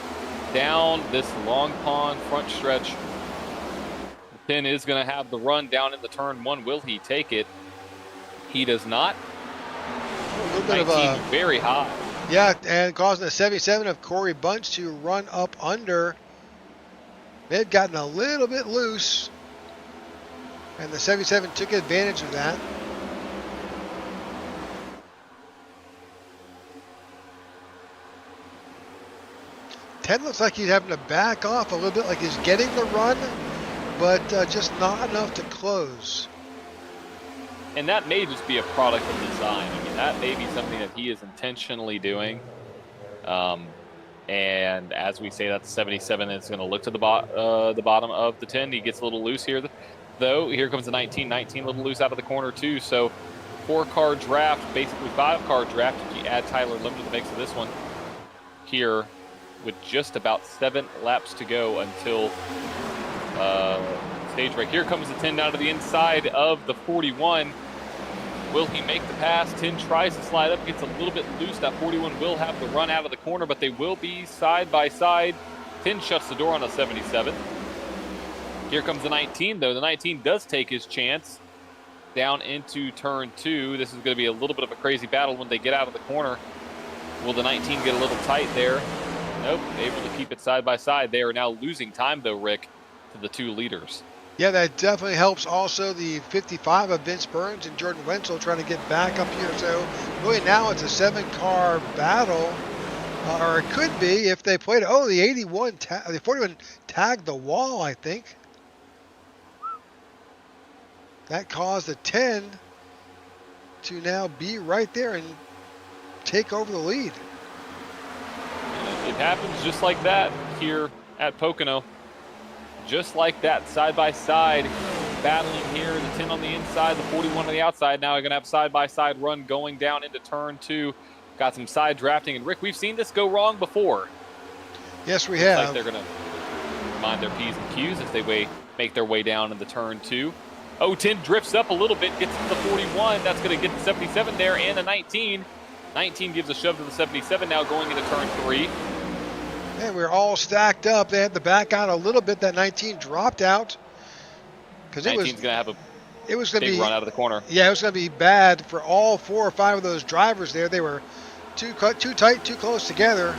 down this long pond front stretch. The 10 is going to have the run down in the turn 1. Will he take it? He does not. A little bit 19 of very high. Yeah, and causing the 77 of Corey Bunch to run up under. They've gotten a little bit loose, and the 77 took advantage of that. Ted looks like he's having to back off a little bit, like he's getting the run, but just not enough to close. And that may just be a product of design. I mean, that may be something that he is intentionally doing. And as we say, that's 77 is going to look to the bottom of the 10. He gets a little loose here, though. Here comes the 19. 19 a little loose out of the corner, too. So 4-car draft, basically 5-car draft if you add Tyler Lim to the mix of this one here with just about 7 laps to go until stage break. Here comes the 10 down to the inside of the 41. Will he make the pass? 10 tries to slide up, gets a little bit loose. That 41 will have the run out of the corner, but they will be side by side. 10 shuts the door on the 77. Here comes the 19, though. The 19 does take his chance. down into turn 2. This is going to be a little bit of a crazy battle when they get out of the corner. Will the 19 get a little tight there? Nope, able to keep it side by side. They are now losing time, though, Rick, to the 2 leaders. Yeah, that definitely helps. Also, the 55 of Vince Burns and Jordan Wenzel trying to get back up here. So really now it's a 7-car battle, or it could be if they played. Oh, the 81, the 41 tagged the wall, I think. That caused the 10 to now be right there and take over the lead. It happens just like that here at Pocono. Just like that, side by side, battling here. The 10 on the inside, the 41 on the outside. Now we're going to have side-by-side run going down into turn 2. Got some side drafting. And Rick, we've seen this go wrong before. Yes, we have. Like they're going to mind their P's and Q's as they make their way down into turn 2. 10 drifts up a little bit, gets to the 41. That's going to get the 77 there and the 19. 19 gives a shove to the 77 now going into turn 3. And we're all stacked up. They had to back out a little bit. That 19 dropped out because it was going to have a big run out of the corner. Yeah, it was going to be bad for all 4 or 5 of those drivers there. They were too tight, too close together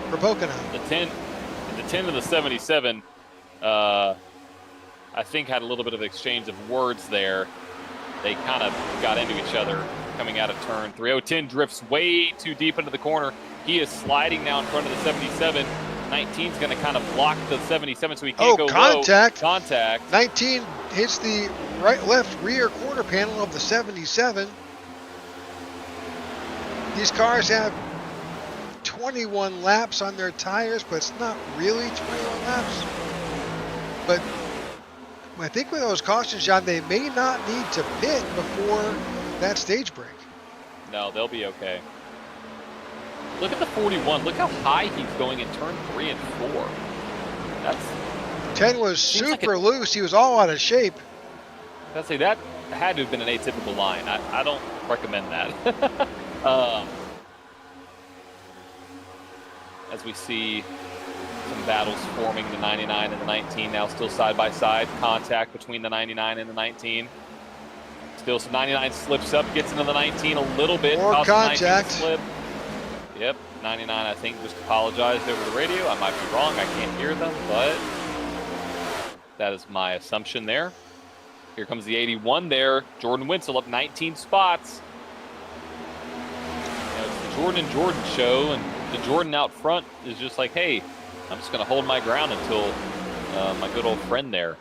for Pocono. The 10 to the 77, I think had a little bit of exchange of words there. They kind of got into each other coming out of turn 3. 10 drifts way too deep into the corner. He is sliding now in front of the 77. 19's going to kind of block the 77, so he can't go contact. low. Contact. 19 hits the left rear quarter panel of the 77. These cars have 21 laps on their tires, but it's not really 21 laps. But I think with those cautions, John, they may not need to pit before that stage break. No, they'll be okay. Look at the 41. Look how high he's going in turn 3 and 4. That's 10 was super loose. He was all out of shape. I'd say that had to have been an atypical line. I don't recommend that. As we see some battles forming, the 99 and the 19 now still side by side. Contact between the 99 and the 19. Still some 99 slips up, gets into the 19 a little bit. More contact. Slip. Yep, 99 I think just apologized over the radio. I might be wrong, I can't hear them, but that is my assumption there. Here comes the 81 there. Jordan Wenzel up 19 spots. It's the Jordan and Jordan show, and the Jordan out front is just like, hey, I'm just going to hold my ground until my good old friend there,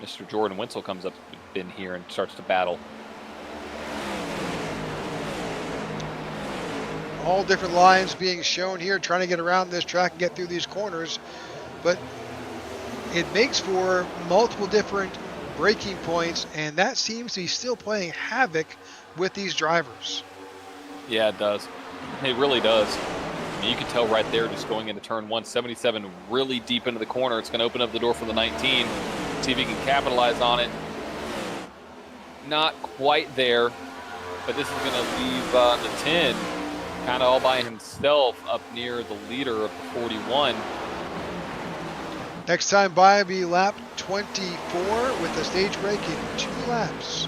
Mr. Jordan Wenzel, comes up in here and starts to battle. All different lines being shown here, trying to get around this track and get through these corners. But it makes for multiple different braking points, and that seems to be still playing havoc with these drivers. Yeah, it does. It really does. I mean, you can tell right there just going into turn 1, 77 really deep into the corner. It's going to open up the door for the 19. See if he can capitalize on it. Not quite there, but this is going to leave the 10 kind of all by himself up near the leader of the 41. Next time by will be lap 24 with the stage break in 2 laps.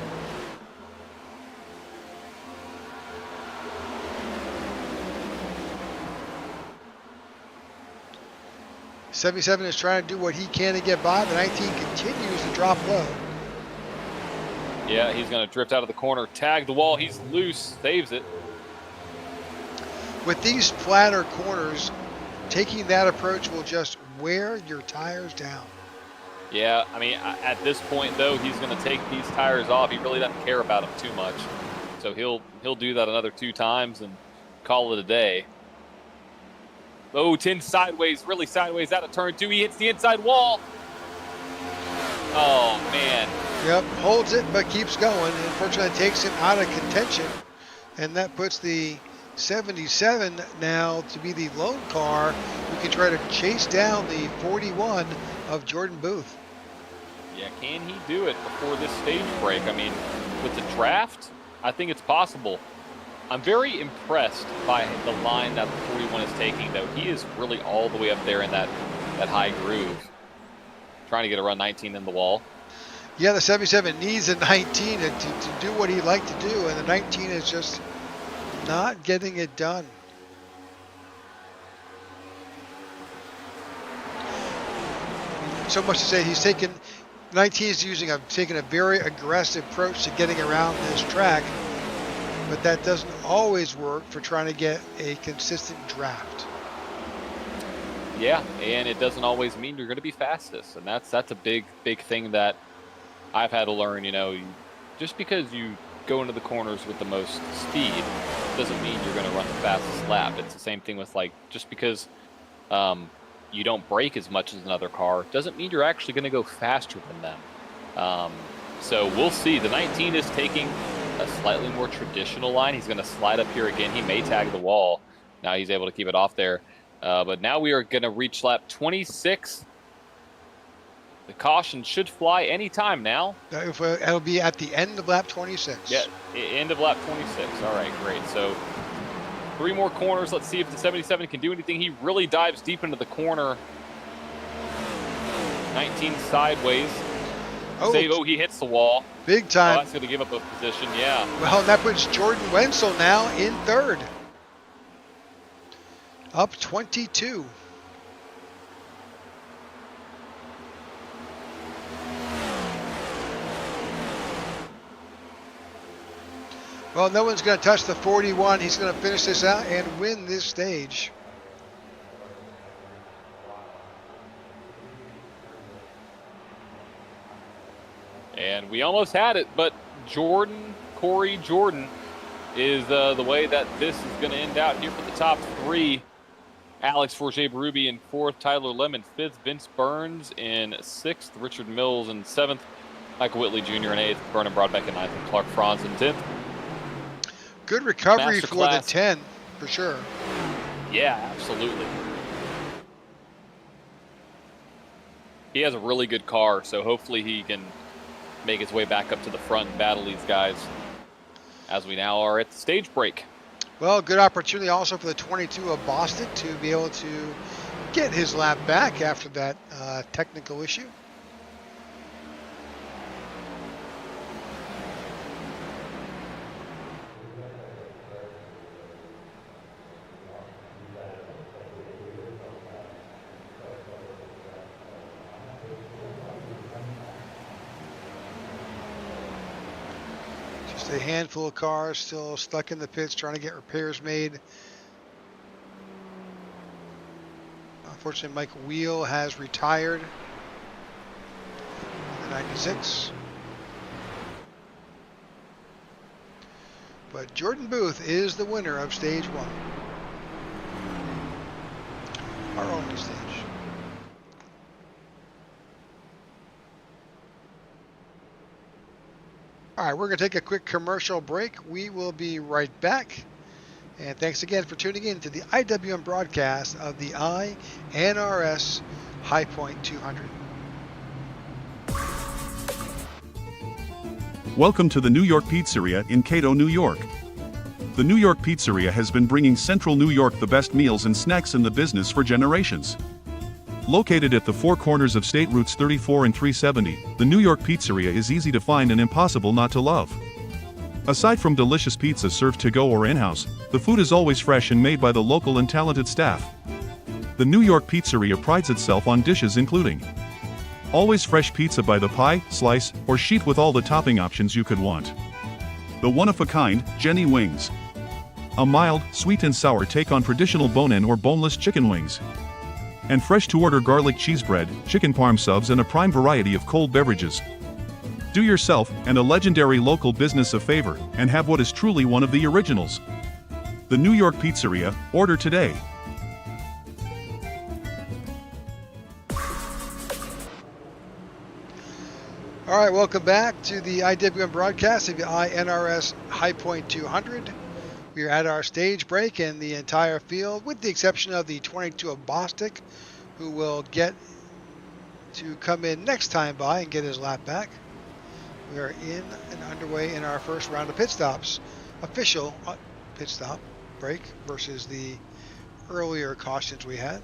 '77 is trying to do what he can to get by. The 19 continues to drop low. Yeah, he's going to drift out of the corner, tag the wall. He's loose, saves it. With these flatter corners, taking that approach will just wear your tires down. Yeah, I mean, at this point, though, he's going to take these tires off. He really doesn't care about them too much. So he'll do that another 2 times and call it a day. 10 sideways, really sideways out of turn 2. He hits the inside wall. Oh, man. Yep, holds it but keeps going. Unfortunately, takes him out of contention. And that puts the 77 now to be the lone car who can try to chase down the 41 of Jordan Booth. Yeah, can he do it before this stage break? I mean, with the draft, I think it's possible. I'm very impressed by the line that the 41 is taking, though. He is really all the way up there in that high groove, trying to get a run 19 in the wall. Yeah, the 77 needs a 19 to do what he'd like to do, and the 19 is just not getting it done. So much to say, he's taken 19 is taking a very aggressive approach to getting around this track, but that doesn't always work for trying to get a consistent draft. Yeah, and it doesn't always mean you're going to be fastest, and that's a big thing that I've had to learn. Just because you go into the corners with the most speed doesn't mean you're going to run the fastest lap. It's the same thing with just because you don't brake as much as another car doesn't mean you're actually going to go faster than them. So we'll see. The 19 is taking a slightly more traditional line. He's going to slide up here again. He may tag the wall. Now he's able to keep it off there. But now we are going to reach lap 26. The caution should fly anytime now. It'll be at the end of lap 26. Yeah, end of lap 26. All right, great. So 3 more corners. Let's see if the 77 can do anything. He really dives deep into the corner. 19 sideways. He hits the wall. Big time. Oh, that's going to give up a position, yeah. Well, that puts Jordan Wenzel now in third. Up 22. Well, no one's going to touch the 41. He's going to finish this out and win this stage. And we almost had it, but Corey Jordan is the way that this is going to end out here for the top 3. Alex Forget-Berube in 4th, Tyler Lemon 5th, Vince Burns in 6th, Richard Mills in 7th, Michael Whitley Jr. in 8th, Vernon Broadbeck in 9th, and Clark Franz in 10th. Good recovery for the 10, for sure. Yeah, absolutely. He has a really good car, so hopefully he can make his way back up to the front and battle these guys as we now are at the stage break. Well, good opportunity also for the 22 of Boston to be able to get his lap back after that technical issue. A handful of cars still stuck in the pits trying to get repairs made. Unfortunately, Mike Wheel has retired in the 96. But Jordan Booth is the winner of stage 1. Our only stage. All right, we're going to take a quick commercial break. We will be right back. And thanks again for tuning in to the IWM broadcast of the iNRS High Point 200. Welcome to the New York Pizzeria in Cato, New York. The New York Pizzeria has been bringing Central New York the best meals and snacks in the business for generations. Located at the 4 corners of State Routes 34 and 370, the New York Pizzeria is easy to find and impossible not to love. Aside from delicious pizza served to go or in-house, the food is always fresh and made by the local and talented staff. The New York Pizzeria prides itself on dishes including always fresh pizza by the pie, slice, or sheet with all the topping options you could want. The one-of-a-kind Jenny Wings. A mild, sweet and sour take on traditional bone-in or boneless chicken wings. And fresh-to-order garlic cheese bread, chicken parm subs and a prime variety of cold beverages. Do yourself and a legendary local business a favor and have what is truly one of the originals. The New York Pizzeria, order today. All right, welcome back to the IWM broadcast of the iNRS High Point 200. We are at our stage break, and the entire field, with the exception of the 22 of Bostic, who will get to come in next time by and get his lap back. We are in and underway in our first round of pit stops. Official pit stop break versus the earlier cautions we had.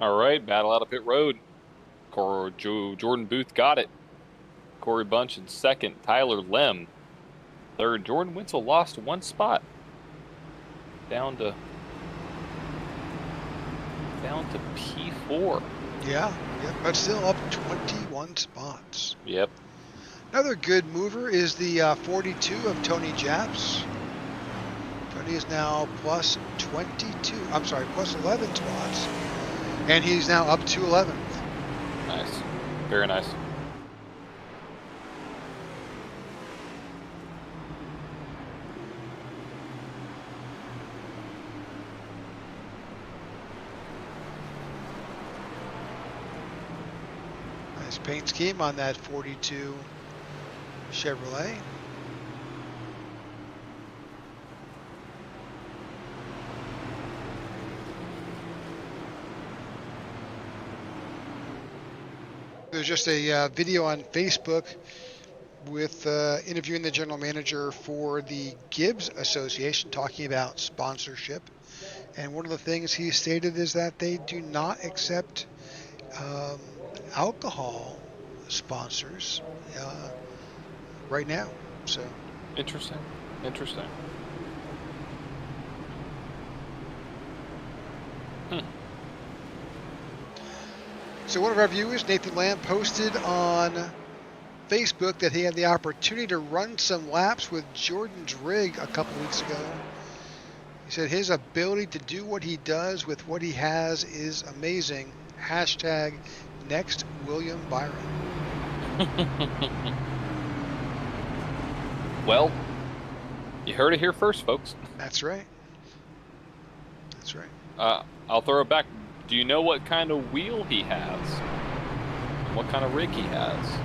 All right, battle out of pit road. Jordan Booth got it. Corey Bunch in second. Tyler Lem third. Jordan Wenzel lost 1 spot. Down to P4. Yeah, but still up 21 spots. Yep. Another good mover is the 42 of Tony Japs. Tony is now plus 11 spots, and he's now up to 11th. Nice. Very nice. Nice paint scheme on that 42 Chevrolet. There's just a video on Facebook with interviewing the general manager for the Gibbs Association talking about sponsorship. And one of the things he stated is that they do not accept alcohol sponsors right now. So Interesting. So one of our viewers, Nathan Lamb, posted on Facebook that he had the opportunity to run some laps with Jordan's rig a couple weeks ago. He said his ability to do what he does with what he has is amazing. Hashtag next William Byron. Well, you heard it here first, folks. That's right. That's right. I'll throw it back. Do you know what kind of wheel he has? And what kind of rig he has?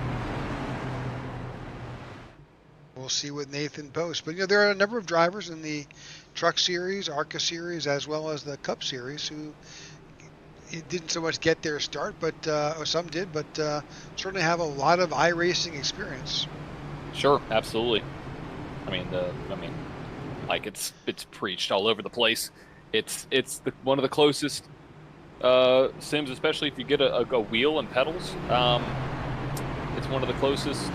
We'll see what Nathan posts. But there are a number of drivers in the Truck Series, ARCA Series, as well as the Cup Series who didn't so much get their start, but or some did, but certainly have a lot of iRacing experience. Sure, absolutely. I mean, like it's preached all over the place. It's one of the closest sims, especially if you get a wheel and pedals. It's one of the closest,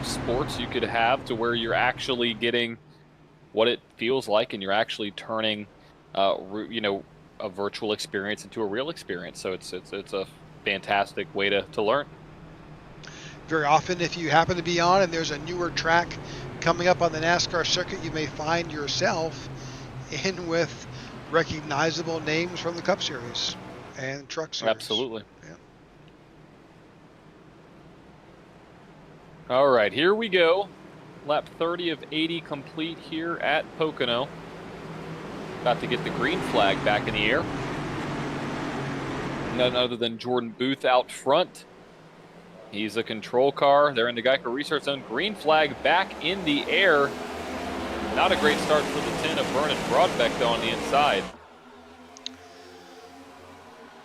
sports you could have to where you're actually getting what it feels like, and you're actually turning, a virtual experience into a real experience. So it's a fantastic way to learn. Very often, if you happen to be on and there's a newer track coming up on the NASCAR circuit, you may find yourself in with recognizable names from the Cup Series and Truck Series. Absolutely. Yeah. All right, here we go. Lap 30 of 80 complete here at Pocono. About to get the green flag back in the air. None other than Jordan Booth out front. He's a control car. They're in the Geico Research Zone. Green flag back in the air. Not a great start for the 10 of Vernon Broadbeck, though, on the inside.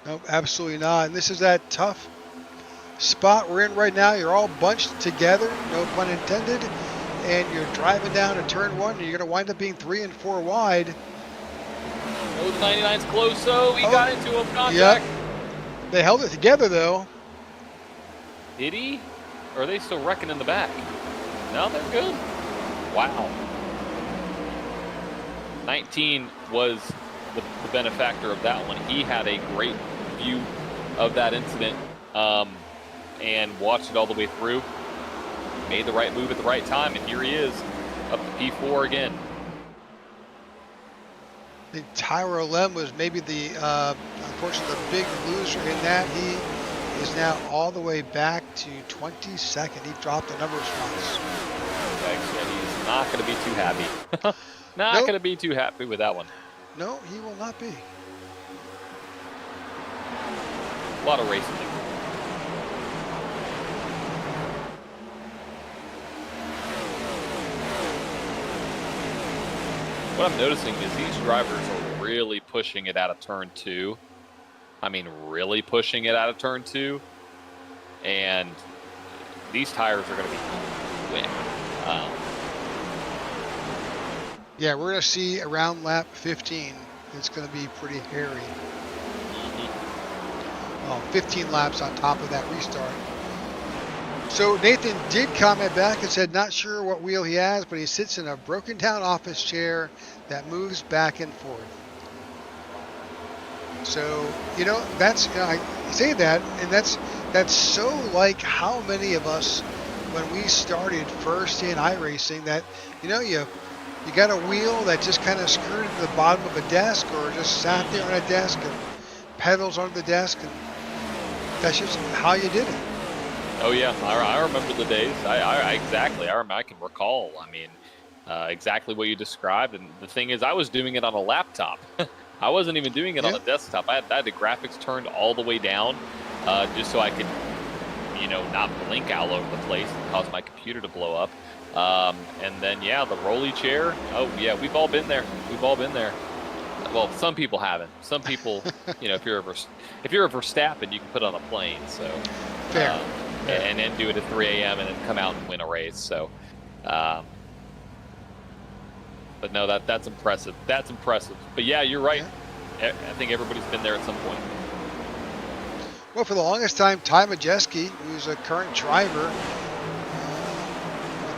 No, absolutely not. And this is that tough spot we're in right now. You're all bunched together, no pun intended, and you're driving down to turn one, and you're going to wind up being 3 and 4 wide. Oh, the 99's close, though. He got into a contact. Yep. They held it together, though. Did he? Or are they still wrecking in the back? No, they're good. Wow. 19 was the benefactor of that one. He had a great view of that incident and watched it all the way through. Made the right move at the right time, and here he is, up to P4 again. I think Tyra Lem was maybe unfortunately, the big loser in that. He is now all the way back to 22nd. He dropped a number of spots. Actually, he's not going to be too happy. Not Nope. going to be too happy with that one. No, he will not be. A lot of racing. What I'm noticing is these drivers are really pushing it out of turn 2. I mean, really pushing it out of turn 2. And these tires are going to be quick. Yeah, we're going to see around lap 15. It's going to be pretty hairy. 15 laps on top of that restart. So Nathan did comment back and said not sure what wheel he has, but he sits in a broken down office chair that moves back and forth. So, that's, I say that, and that's so like how many of us, when we started first in iRacing, that, you got a wheel that just kind of screwed to the bottom of a desk or just sat there on a desk and pedals on the desk, and that's just how you did it. Oh yeah, I remember the days. Exactly. I can recall. I mean, exactly what you described. And the thing is, I was doing it on a laptop. I wasn't even doing it on a desktop. I had the graphics turned all the way down, just so I could, not blink all over the place and cause my computer to blow up. And then the rolly chair. Oh yeah, we've all been there. We've all been there. Well, some people haven't. Some people, if you're a Verstappen, you can put on a plane. So fair. And then do it at 3 a.m. and then come out and win a race. So, but no, that's impressive. That's impressive. But yeah, you're right. Yeah. I think everybody's been there at some point. Well, for the longest time, Ty Majeski, who's a current driver in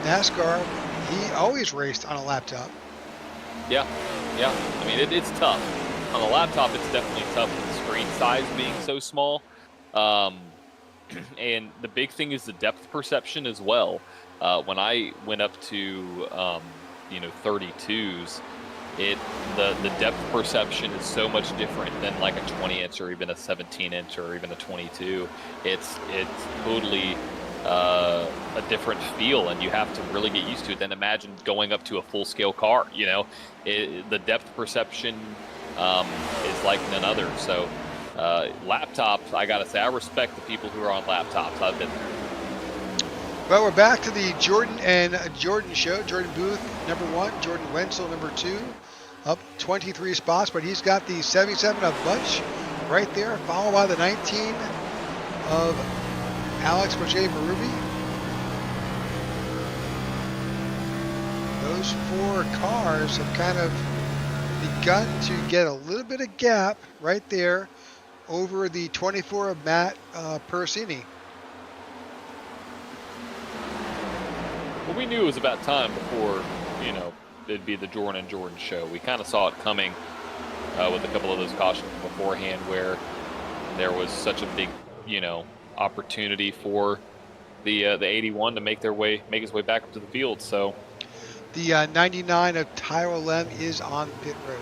NASCAR, he always raced on a laptop. Yeah. I mean, it's tough. On a laptop, it's definitely tough with the screen size being so small. And the big thing is the depth perception as well. When I went up to 32s, the depth perception is so much different than like a 20-inch or even a 17-inch or even a 22. It's totally a different feel, and you have to really get used to it. Then imagine going up to a full-scale car. The depth perception is like none other. So. Laptops, I gotta say, I respect the people who are on laptops. I've been there. Well, we're back to the Jordan and Jordan show. Jordan Booth, number 1. Jordan Wenzel, number 2. Up 23 spots, but he's got the 77 of Butch right there, followed by the 19 of Alex Berrubi. Those 4 cars have kind of begun to get a little bit of gap right there over the 24 of Matt Persini. Well, we knew it was about time before, it'd be the Jordan and Jordan show. We kind of saw it coming with a couple of those cautions beforehand where there was such a big, opportunity for the 81 to make his way back up to the field. So the 99 of Tyler Lem is on pit road.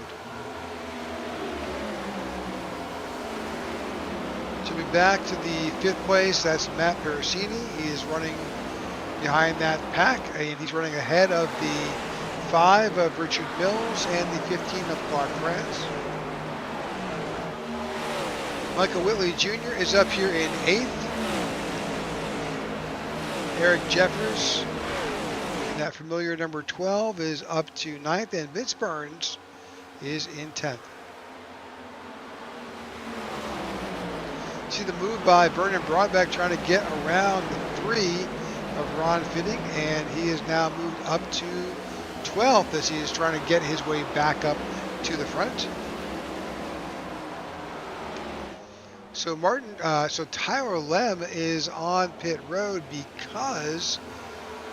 So we're back to the 5th place. That's Matt Persini. He is running behind that pack, and he's running ahead of the 5 of Richard Mills and the 15 of Clark Prance. Michael Whitley Jr. is up here in 8th. Eric Jeffers, in that familiar number 12, is up to 9th, and Vince Burns is in 10th. See the move by Vernon Broadbeck trying to get around the 3 of Ron Fitting, and he has now moved up to 12th as he is trying to get his way back up to the front. So Tyler Lem is on pit road because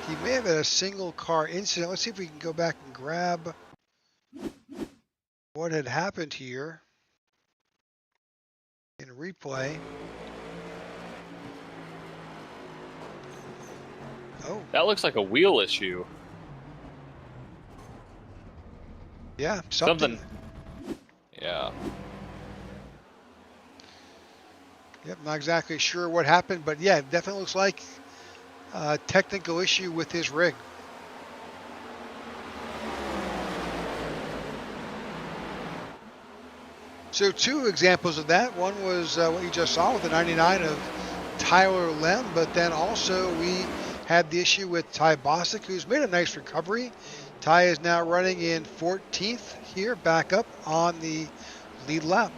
he may have had a single car incident. Let's see if we can go back and grab what had happened here in replay. Oh, that looks like a wheel issue. Yeah, something. Yeah. Yep, not exactly sure what happened, but yeah, it definitely looks like a technical issue with his rig. So 2 examples of that. One was what you just saw with the 99 of Tyler Lem, but then also we had the issue with Ty Bosick, who's made a nice recovery. Ty is now running in 14th here, back up on the lead lap.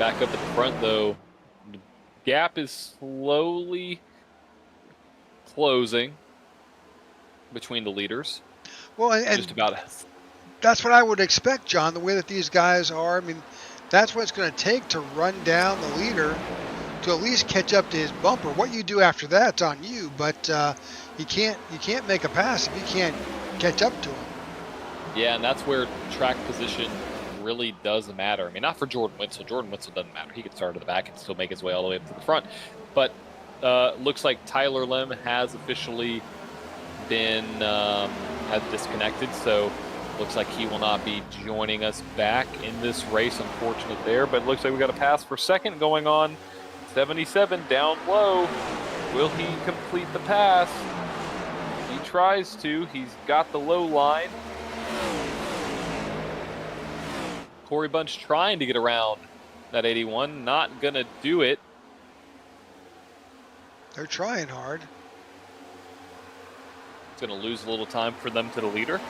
back up at the front, though, the gap is slowly closing between the leaders. Well, and Just about. that's what I would expect, John, the way that these guys are. I mean, that's what it's going to take to run down the leader to at least catch up to his bumper. What you do after that's on you, but you can't make a pass if you can't catch up to him. Yeah, and that's where track position really does matter. I mean, not for Jordan Wentzel. Jordan Wentzel doesn't matter. He can start at the back and still make his way all the way up to the front. But looks like Tyler Lim has officially been has disconnected, so looks like he will not be joining us back in this race. Unfortunate there, but it looks like we got a pass for second going on. 77 down low. Will he complete the pass? He tries to. He's got the low line. Corey Bunch trying to get around that 81. Not going to do it. They're trying hard. It's going to lose a little time for them to the leader.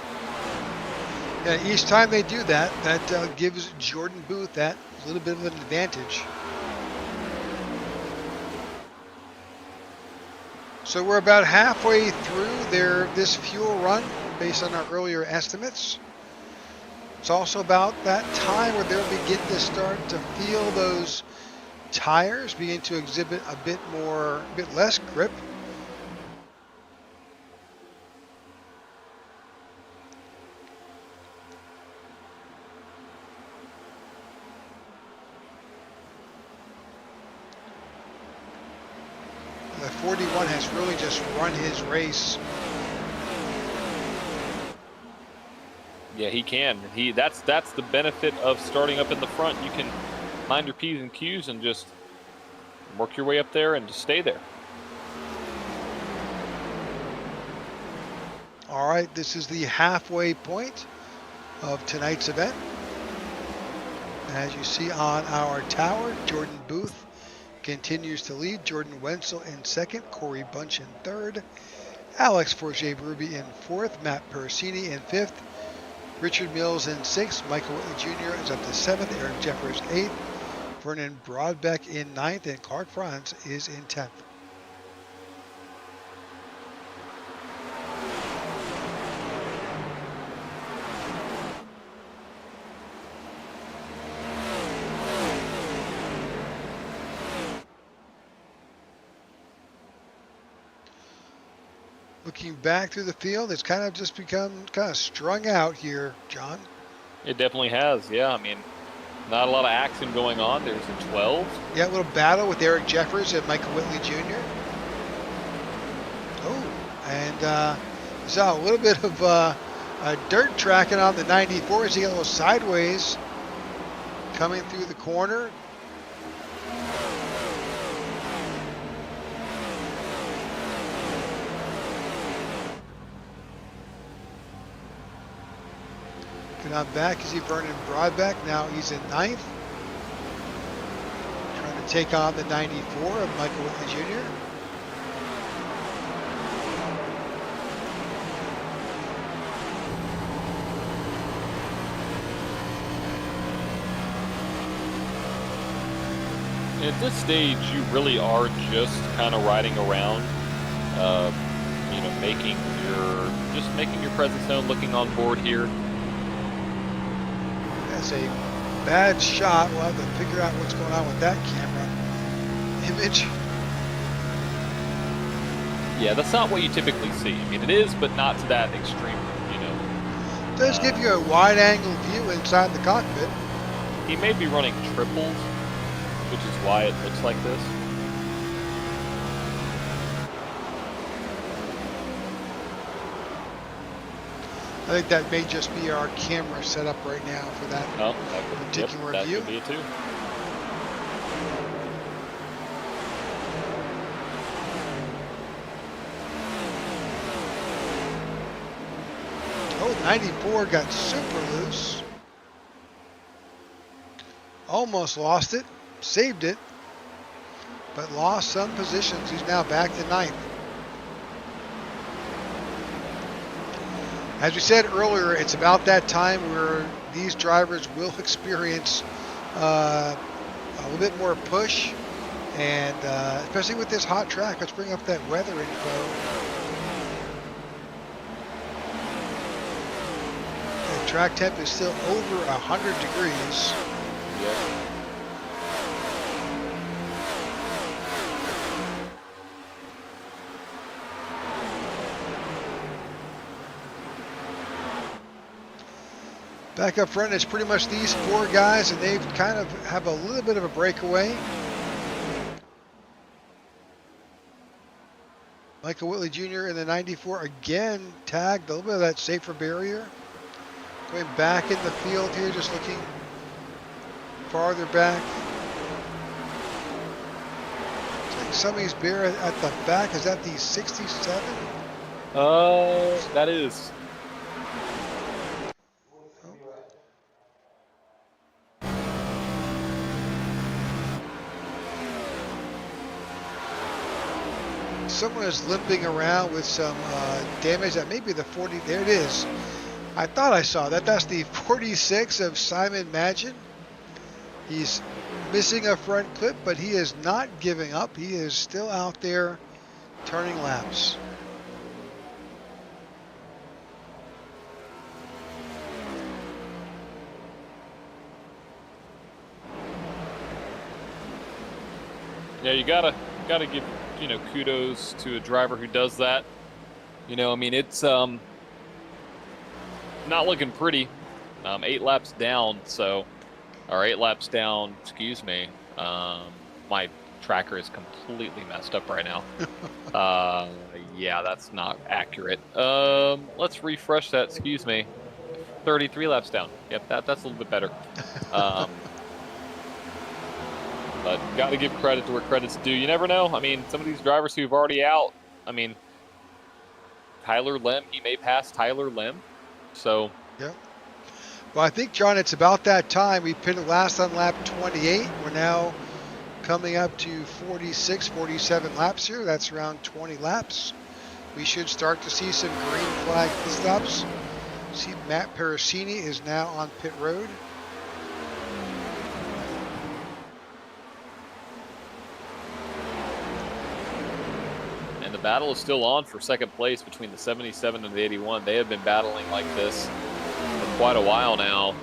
Yeah, each time they do that, that gives Jordan Booth that little bit of an advantage. So we're about halfway through this fuel run based on our earlier estimates. It's also about that time where they'll begin to start to feel those tires begin to exhibit a bit less grip. The 41 has really just run his race. Yeah, he can. That's the benefit of starting up in the front. You can mind your P's and Q's and just work your way up there and just stay there. All right, this is the halfway point of tonight's event. As you see on our tower, Jordan Booth continues to lead. Jordan Wentzel in second, Corey Bunch in third, Alex Forget-Ruby in fourth, Matt Persini in fifth, Richard Mills in sixth, Michael Whitley Jr. is up to seventh, Eric Jeffers eighth, Vernon Broadbeck in ninth, and Clark Franz is in 10th. Looking back through the field, it's kind of just become kind of strung out here, John. It definitely has, yeah. I mean, not a lot of action going on. There's a 12. Yeah, a little battle with Eric Jeffers and Michael Whitley Jr. Oh, and saw a little bit of dirt tracking on the 94 as he got a little sideways coming through the corner. On back, you see Vernon Broadbeck. Now he's in ninth. Trying to take on the 94 of Michael Whitley Jr. At this stage, you really are just kind of riding around, making your presence known, looking on board here. That's a bad shot. We'll have to figure out what's going on with that camera image. Yeah, that's not what you typically see. I mean, it is, but not to that extreme, It does give you a wide-angle view inside the cockpit. He may be running triples, which is why it looks like this. I think that may just be our camera set up right now for that particular view. That could be it too. Oh, 94 got super loose. Almost lost it, saved it, but lost some positions. He's now back to ninth. As we said earlier, it's about that time where these drivers will experience a a little bit more push, and especially with this hot track. Let's bring up that weather info. The track temp is still over 100 degrees. Yeah. Back up front, it's pretty much these four guys, and they've kind of have a little bit of a breakaway. Michael Whitley Jr. in the 94 again tagged a little bit of that safer barrier. Going back in the field here, just looking farther back. It's like somebody's bear at the back. Is that the 67? That is. Someone is limping around with some damage. That may be the 40. There it is. I thought I saw that. That's the 46 of Simon Magin. He's missing a front clip, but he is not giving up. He is still out there turning laps. Yeah, you gotta give kudos to a driver who does that. I mean, it's not looking pretty. 8 laps down, or 8 laps down. Excuse me. My tracker is completely messed up right now. Yeah, that's not accurate. Let's refresh that. Excuse me. 33 laps down. Yep, that's a little bit better. But got to give credit to where credit's due. You never know. I mean, some of these drivers who've already out, I mean, Tyler Lim, he may pass Tyler Lim. So. Yep. Well, I think, John, it's about that time. We pitted last on lap 28. We're now coming up to 46, 47 laps here. That's around 20 laps. We should start to see some green flag pit stops. See, Matt Parasini is now on pit road. The battle is still on for second place between the 77 and the 81. They have been battling like this for quite a while now.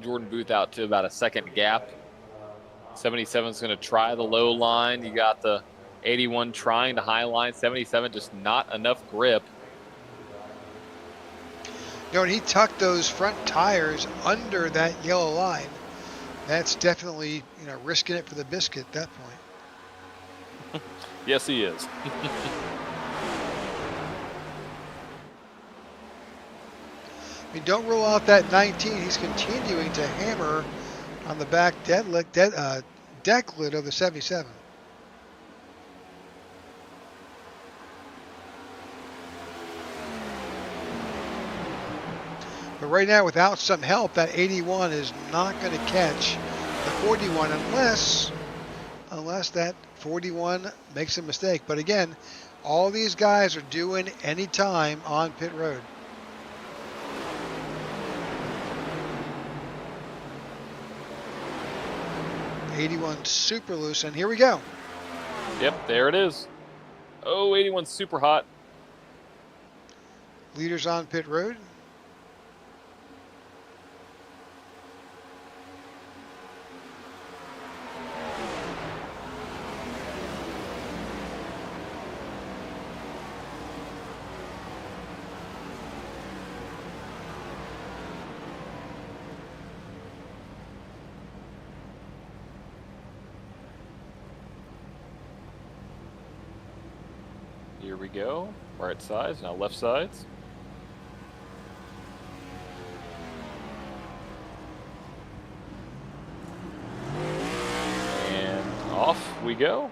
Jordan Booth out to about a second gap. 77 is going to try the low line. You got the 81 trying the high line. 77 just not enough grip. And he tucked those front tires under that yellow line. That's definitely, risking it for the biscuit at that point. Yes, he is. I mean, don't rule out that 19. He's continuing to hammer on the back deck lid of the 77. But right now, without some help, that 81 is not going to catch the 41 unless that 41 makes a mistake. But again, all these guys are doing any time on pit road. '81 super loose, and here we go. Yep, there it is. Oh, 81's super hot. Leaders on pit road. Here we go. Right sides, now left sides. And off we go.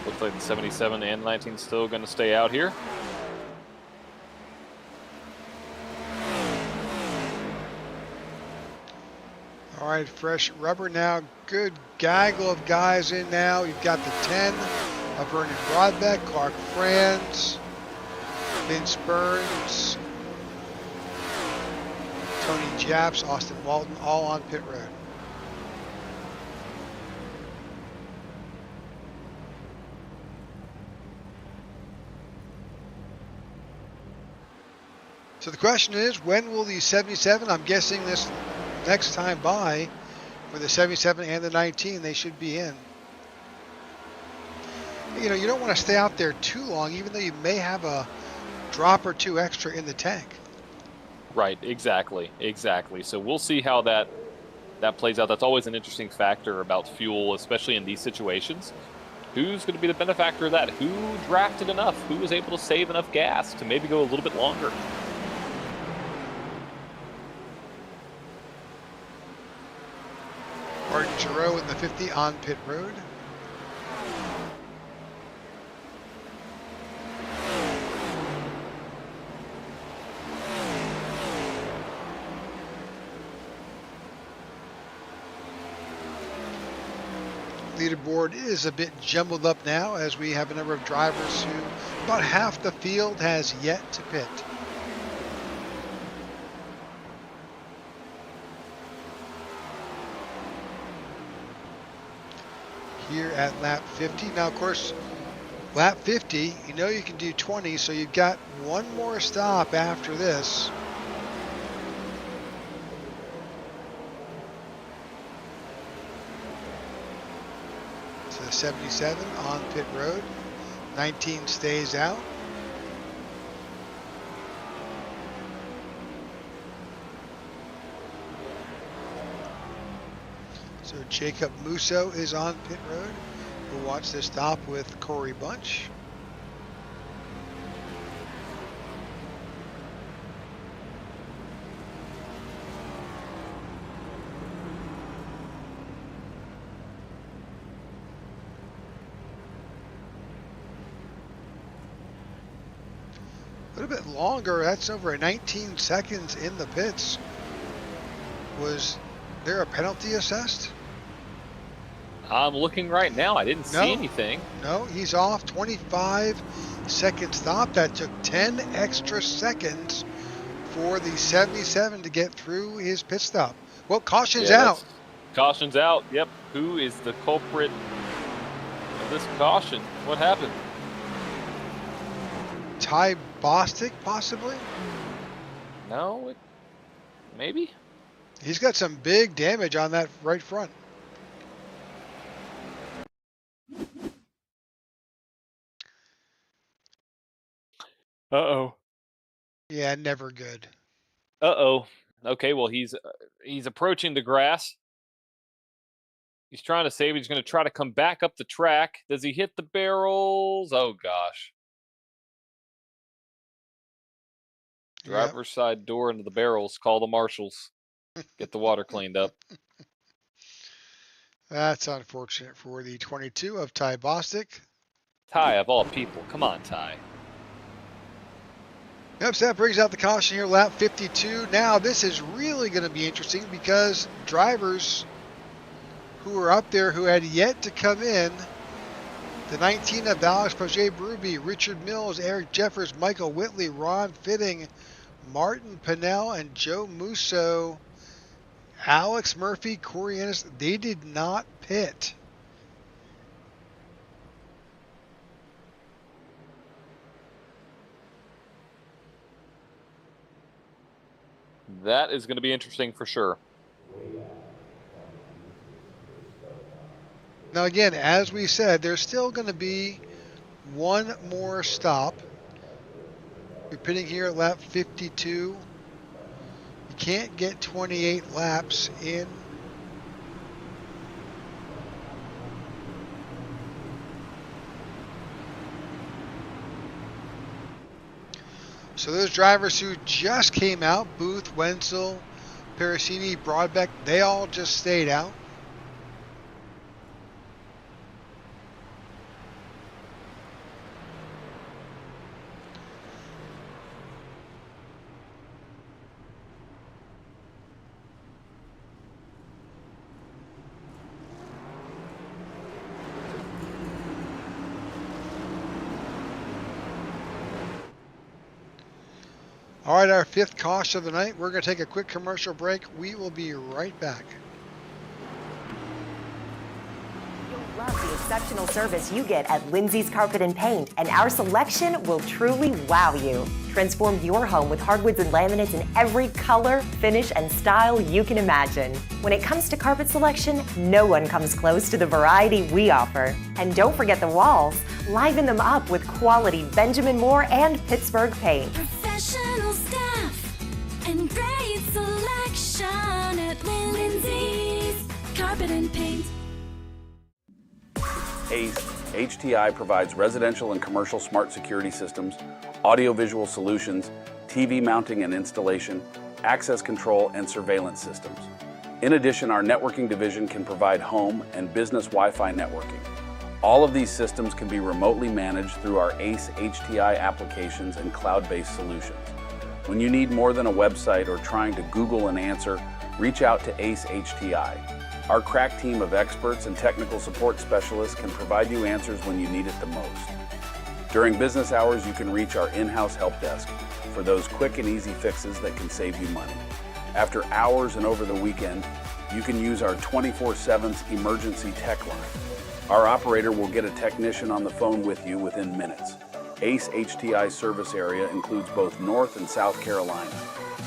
Looks like the 77 and 19 still going to stay out here. All right, fresh rubber now. Good gaggle of guys in now. You've got the 10 of Vernon Broadbeck, Clark Franz, Vince Burns, Tony Japs, Austin Walton, all on pit road. So the question is, when will the 77, I'm guessing this next time by, for the 77 and the 19, they should be in. You know, you don't want to stay out there too long, even though you may have a drop or two extra in the tank. Right, exactly. So we'll see how that plays out. That's always an interesting factor about fuel, especially in these situations. Who's going to be the benefactor of that? Who drafted enough? Who was able to save enough gas to maybe go a little bit longer? Martin Giroux in the 50 on pit road. Leaderboard is a bit jumbled up now as we have a number of drivers who, about half the field has yet to pit. Here at lap 50. Now, of course, lap 50, you know you can do 20, so you've got one more stop after this. So 77 on pit road, 19 stays out. So Jacob Musso is on pit road. We'll watch this stop with Corey Bunch. A little bit longer. That's over 19 seconds in the pits. Was there a penalty assessed? I'm looking right now. I didn't see anything. No, he's off. 25-second stop. That took 10 extra seconds for the 77 to get through his pit stop. Well, caution's out. Caution's out. Yep. Who is the culprit of this caution? What happened? Ty Bostic, possibly? No, maybe. He's got some big damage on that right front. Uh-oh. Yeah, never good. Uh-oh. Okay, well, he's approaching the grass. He's trying to save. He's going to try to come back up the track. Does he hit the barrels? Oh, gosh. Driver's side door into the barrels. Call the marshals. Get the water cleaned up. That's unfortunate for the 22 of Ty Bostic. Ty, of all people. Come on, Ty. Yep, so that brings out the caution here, lap 52. Now, this is really going to be interesting because drivers who are up there who had yet to come in, the 19 of Alex Paget-Bruby, Richard Mills, Eric Jeffers, Michael Whitley, Ron Fitting, Martin Pinnell, and Joe Musso, Alex Murphy, Corey Ennis, they did not pit. That is going to be interesting for sure. Now again, as we said, there's still going to be one more stop. We're pitting here at lap 52. You can't get 28 laps in. So those drivers who just came out, Booth, Wenzel, Parasini, Broadbeck, they all just stayed out. All right, our 5th caution of the night. We're going to take a quick commercial break. We will be right back. You'll love the exceptional service you get at Lindsay's Carpet and Paint, and our selection will truly wow you. Transform your home with hardwoods and laminates in every color, finish, and style you can imagine. When it comes to carpet selection, no one comes close to the variety we offer. And don't forget the walls. Liven them up with quality Benjamin Moore and Pittsburgh paint. Professional staff and great selection at Lindsay's Carpet and Paint. ACE HTI provides residential and commercial smart security systems, audiovisual solutions, TV mounting and installation, access control, and surveillance systems. In addition, our networking division can provide home and business Wi-Fi networking. All of these systems can be remotely managed through our ACE HTI applications and cloud-based solutions. When you need more than a website or trying to Google an answer, reach out to ACE HTI. Our crack team of experts and technical support specialists can provide you answers when you need it the most. During business hours, you can reach our in-house help desk for those quick and easy fixes that can save you money. After hours and over the weekend, you can use our 24/7 emergency tech line. Our operator will get a technician on the phone with you within minutes. ACE HTI service area includes both North and South Carolina.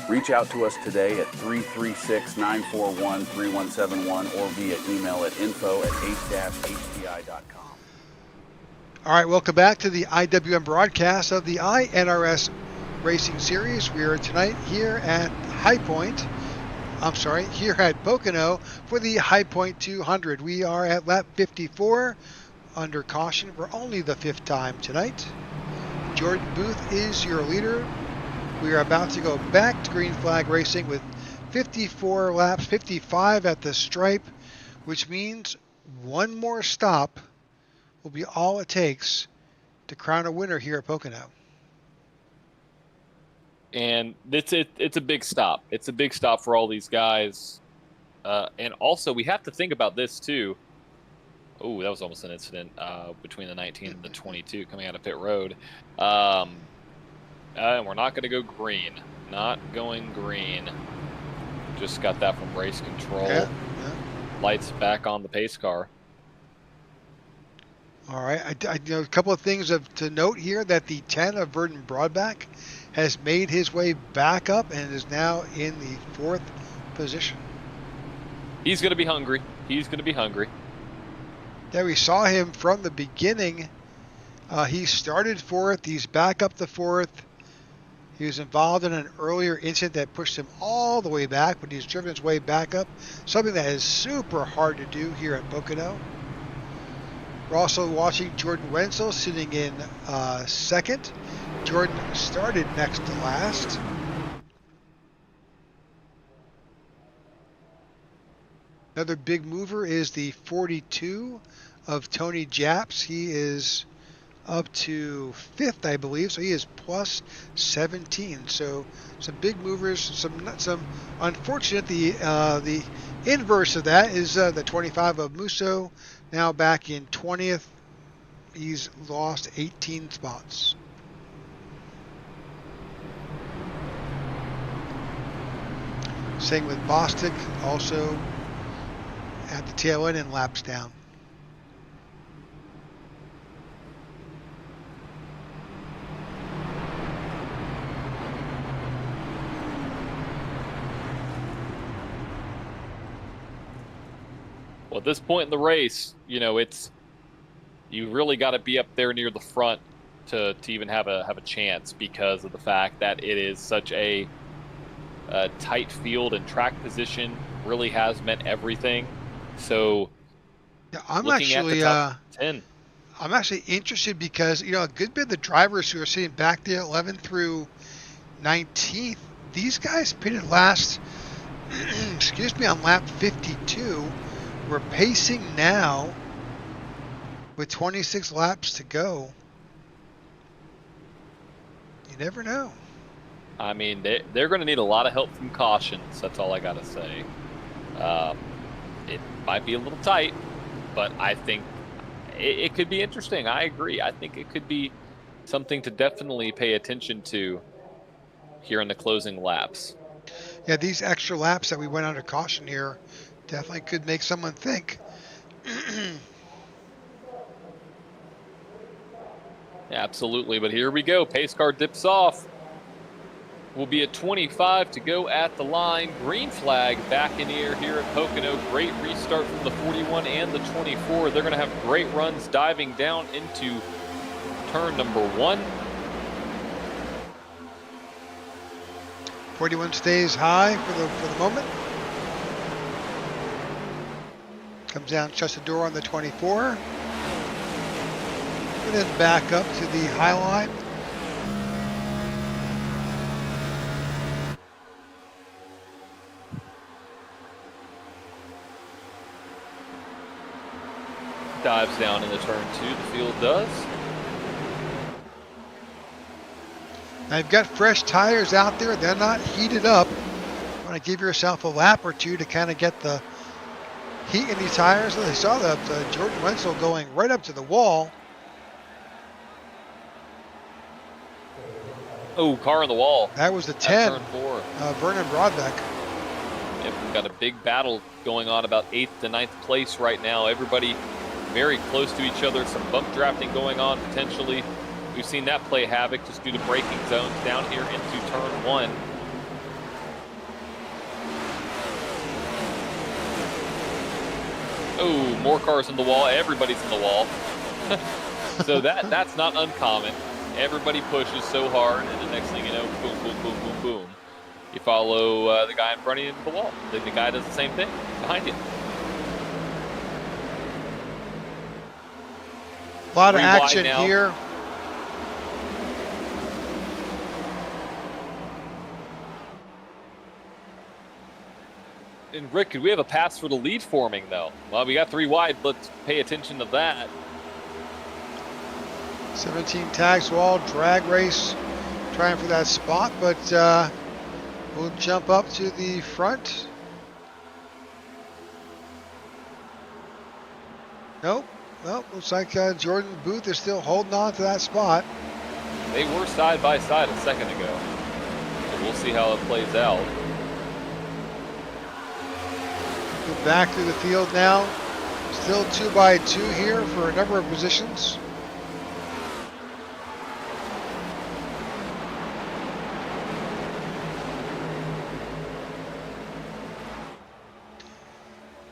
Reach out to us today at 336-941-3171 or via email at info@ace-hti.com. All right, welcome back to the IWM broadcast of the iNRS Racing Series. We are tonight here at here at Pocono for the High Point 200. We are at lap 54 under caution for only the 5th time tonight. Jordan Booth is your leader. We are about to go back to green flag racing with 54 laps, 55 at the stripe, which means one more stop will be all it takes to crown a winner here at Pocono. And it's a big stop. It's a big stop for all these guys. And also, we have to think about this, too. Oh, that was almost an incident between the 19 and the 22 coming out of pit road. And we're not going to go green. Not going green. Just got that from race control. Yeah. Lights back on the pace car. All right. I know a couple of things to note here that the 10 of Verdon Broadback has made his way back up and is now in the 4th position. He's going to be hungry. He's going to be hungry. Yeah, we saw him from the beginning. He started 4th. He's back up to 4th. He was involved in an earlier incident that pushed him all the way back, but he's driven his way back up, something that is super hard to do here at Pocono. We're also watching Jordan Wenzel sitting in 2nd. Jordan started next to last. Another big mover is the 42 of Tony Japs. He is up to 5th, I believe, so he is plus 17. So some big movers, some unfortunate. The inverse of that is the 25 of Musso, now back in 20th. He's lost 18 spots. Same with Bostic, also at the tail end and laps down. Well, at this point in the race, you know, you really got to be up there near the front to even have a chance, because of the fact that it is such a tight field, and track position really has meant everything. So, yeah, I'm looking actually at the top 10. I'm actually interested because, you know, a good bit of the drivers who are sitting back there 11th through 19th, these guys pitted last, excuse me, on lap 52. We're pacing now with 26 laps to go. You never know. I mean, they're going to need a lot of help from cautions. That's all I got to say. It might be a little tight, but I think it could be interesting. I agree. I think it could be something to definitely pay attention to here in the closing laps. Yeah, these extra laps that we went under caution here definitely could make someone think. Absolutely, but here we go. Pace car dips off. We'll be at 25 to go at the line. Green flag back in here at Pocono. Great restart from the 41 and the 24. They're going to have great runs diving down into turn number 1. 41 stays high for the moment. Comes down, shuts the door on the 24. And then back up to the high line. Dives down into turn 2, the field does. Now you've got fresh tires out there. They're not heated up. You want to give yourself a lap or two to kind of get the heat in these tires. They saw that Jordan Wenzel going right up to the wall. Oh, car on the wall. That was the At 10, turn 4. Vernon Broadbeck. Yep, we've got a big battle going on about 8th to 9th place right now. Everybody very close to each other. Some bump drafting going on potentially. We've seen that play havoc just due to braking zones down here into turn 1. Oh, more cars on the wall. Everybody's on the wall. So that's not uncommon. Everybody pushes so hard, and the next thing you know, boom, boom, boom, boom, boom. You follow the guy in front of you into the wall. Then the guy does the same thing behind you. A lot of 3 wide action now. here. And Rick, could we have a pass for the lead forming, though? Well, we got 3 wide. Let's pay attention to that. 17 tags wall, drag race, trying for that spot, but we'll jump up to the front. Nope, looks like Jordan Booth is still holding on to that spot. They were side by side a second ago. So we'll see how it plays out. Go back through the field now. Still 2 by 2 here for a number of positions.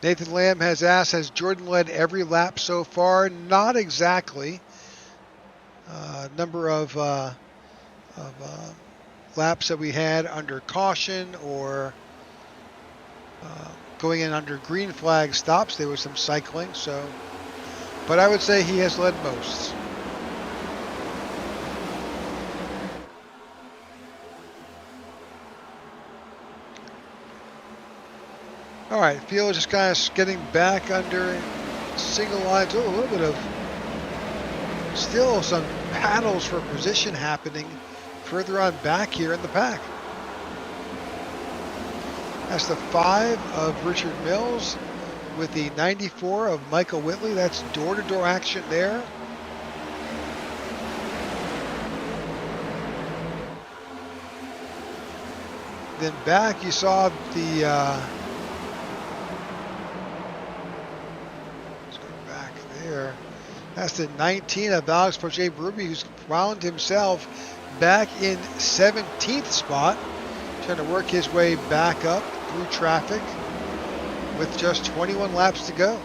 Nathan Lamb has asked, has Jordan led every lap so far? Not exactly. Number of laps that we had under caution or going in under green flag stops. There was some cycling, so. But I would say he has led most. All right, field is just kind of getting back under single lines. Oh, a little bit of still some battles for position happening further on back here in the pack. That's the 5 of Richard Mills with the 94 of Michael Whitley. That's door-to-door action there. Then back you saw the there. That's the 19 of Alex Poche-Bruby, who's found himself back in 17th spot, trying to work his way back up through traffic with just 21 laps to go.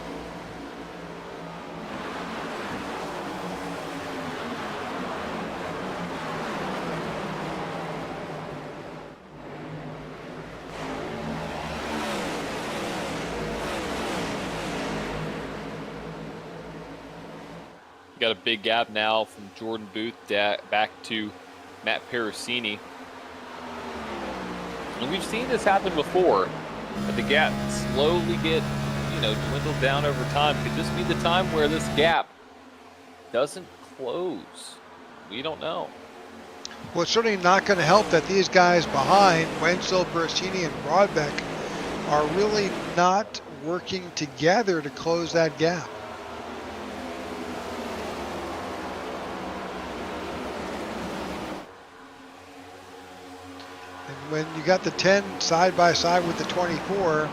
Got a big gap now from Jordan Booth back to Matt Parasini. And we've seen this happen before, but the gap slowly get, dwindled down over time. Could this be the time where this gap doesn't close? We don't know. Well, it's certainly not going to help that these guys behind, Wenzel, Parasini, and Broadbeck, are really not working together to close that gap. And when you got the 10 side by side with the 24,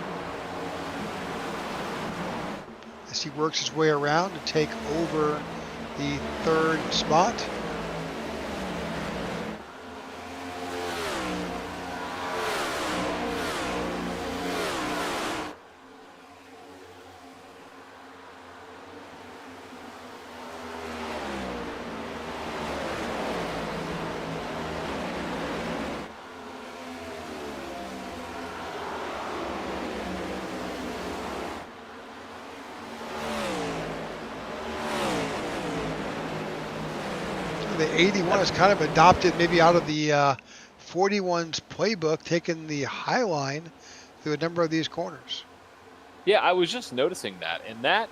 as he works his way around to take over the third spot. The 81 is kind of adopted maybe out of the 41's playbook, taking the high line through a number of these corners. Yeah, I was just noticing that, and that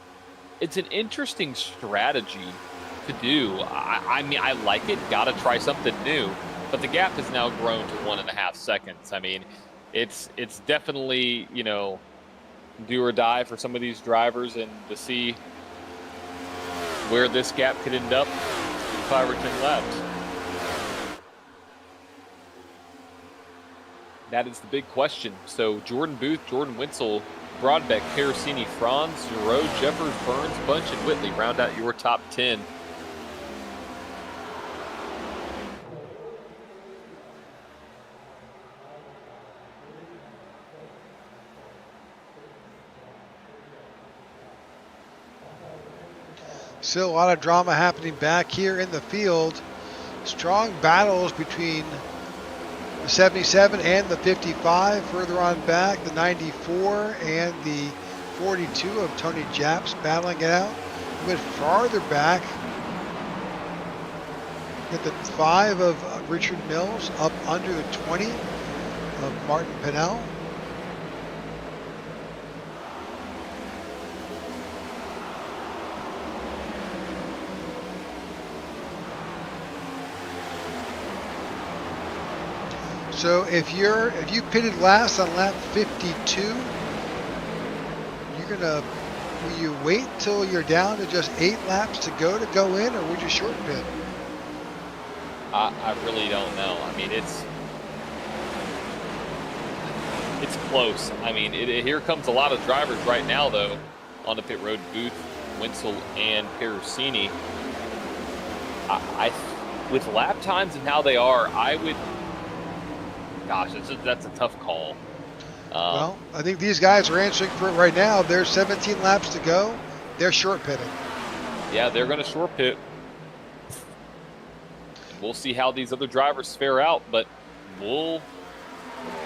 it's an interesting strategy to do. I mean, I like it. Got to try something new, but the gap has now grown to 1.5 seconds. I mean, it's definitely, you know, do or die for some of these drivers, and to see where this gap could end up. 5 or 10 laps. That is the big question. So Jordan Booth, Jordan Wenzel, Broadbeck, Carosini, Franz, Giroux, Jeffers, Burns, Bunch, and Whitley round out your top 10. Still a lot of drama happening back here in the field. Strong battles between the 77 and the 55. Further on back, the 94 and the 42 of Tony Japs battling it out. A bit farther back, get the 5 of Richard Mills up under the 20 of Martin Pinnell. So if you pitted last on lap 52, will you wait till you're down to just 8 laps to go in, or would you short pit? I really don't know. I mean, it's close. I mean, here comes a lot of drivers right now, though, on the pit road. Booth, Wenzel, and Perusini. I with lap times and how they are, I would. Gosh, that's a tough call. Well, I think these guys are answering for it right now. There's 17 laps to go. They're short pitting. Yeah, they're going to short pit. We'll see how these other drivers fare out, but we're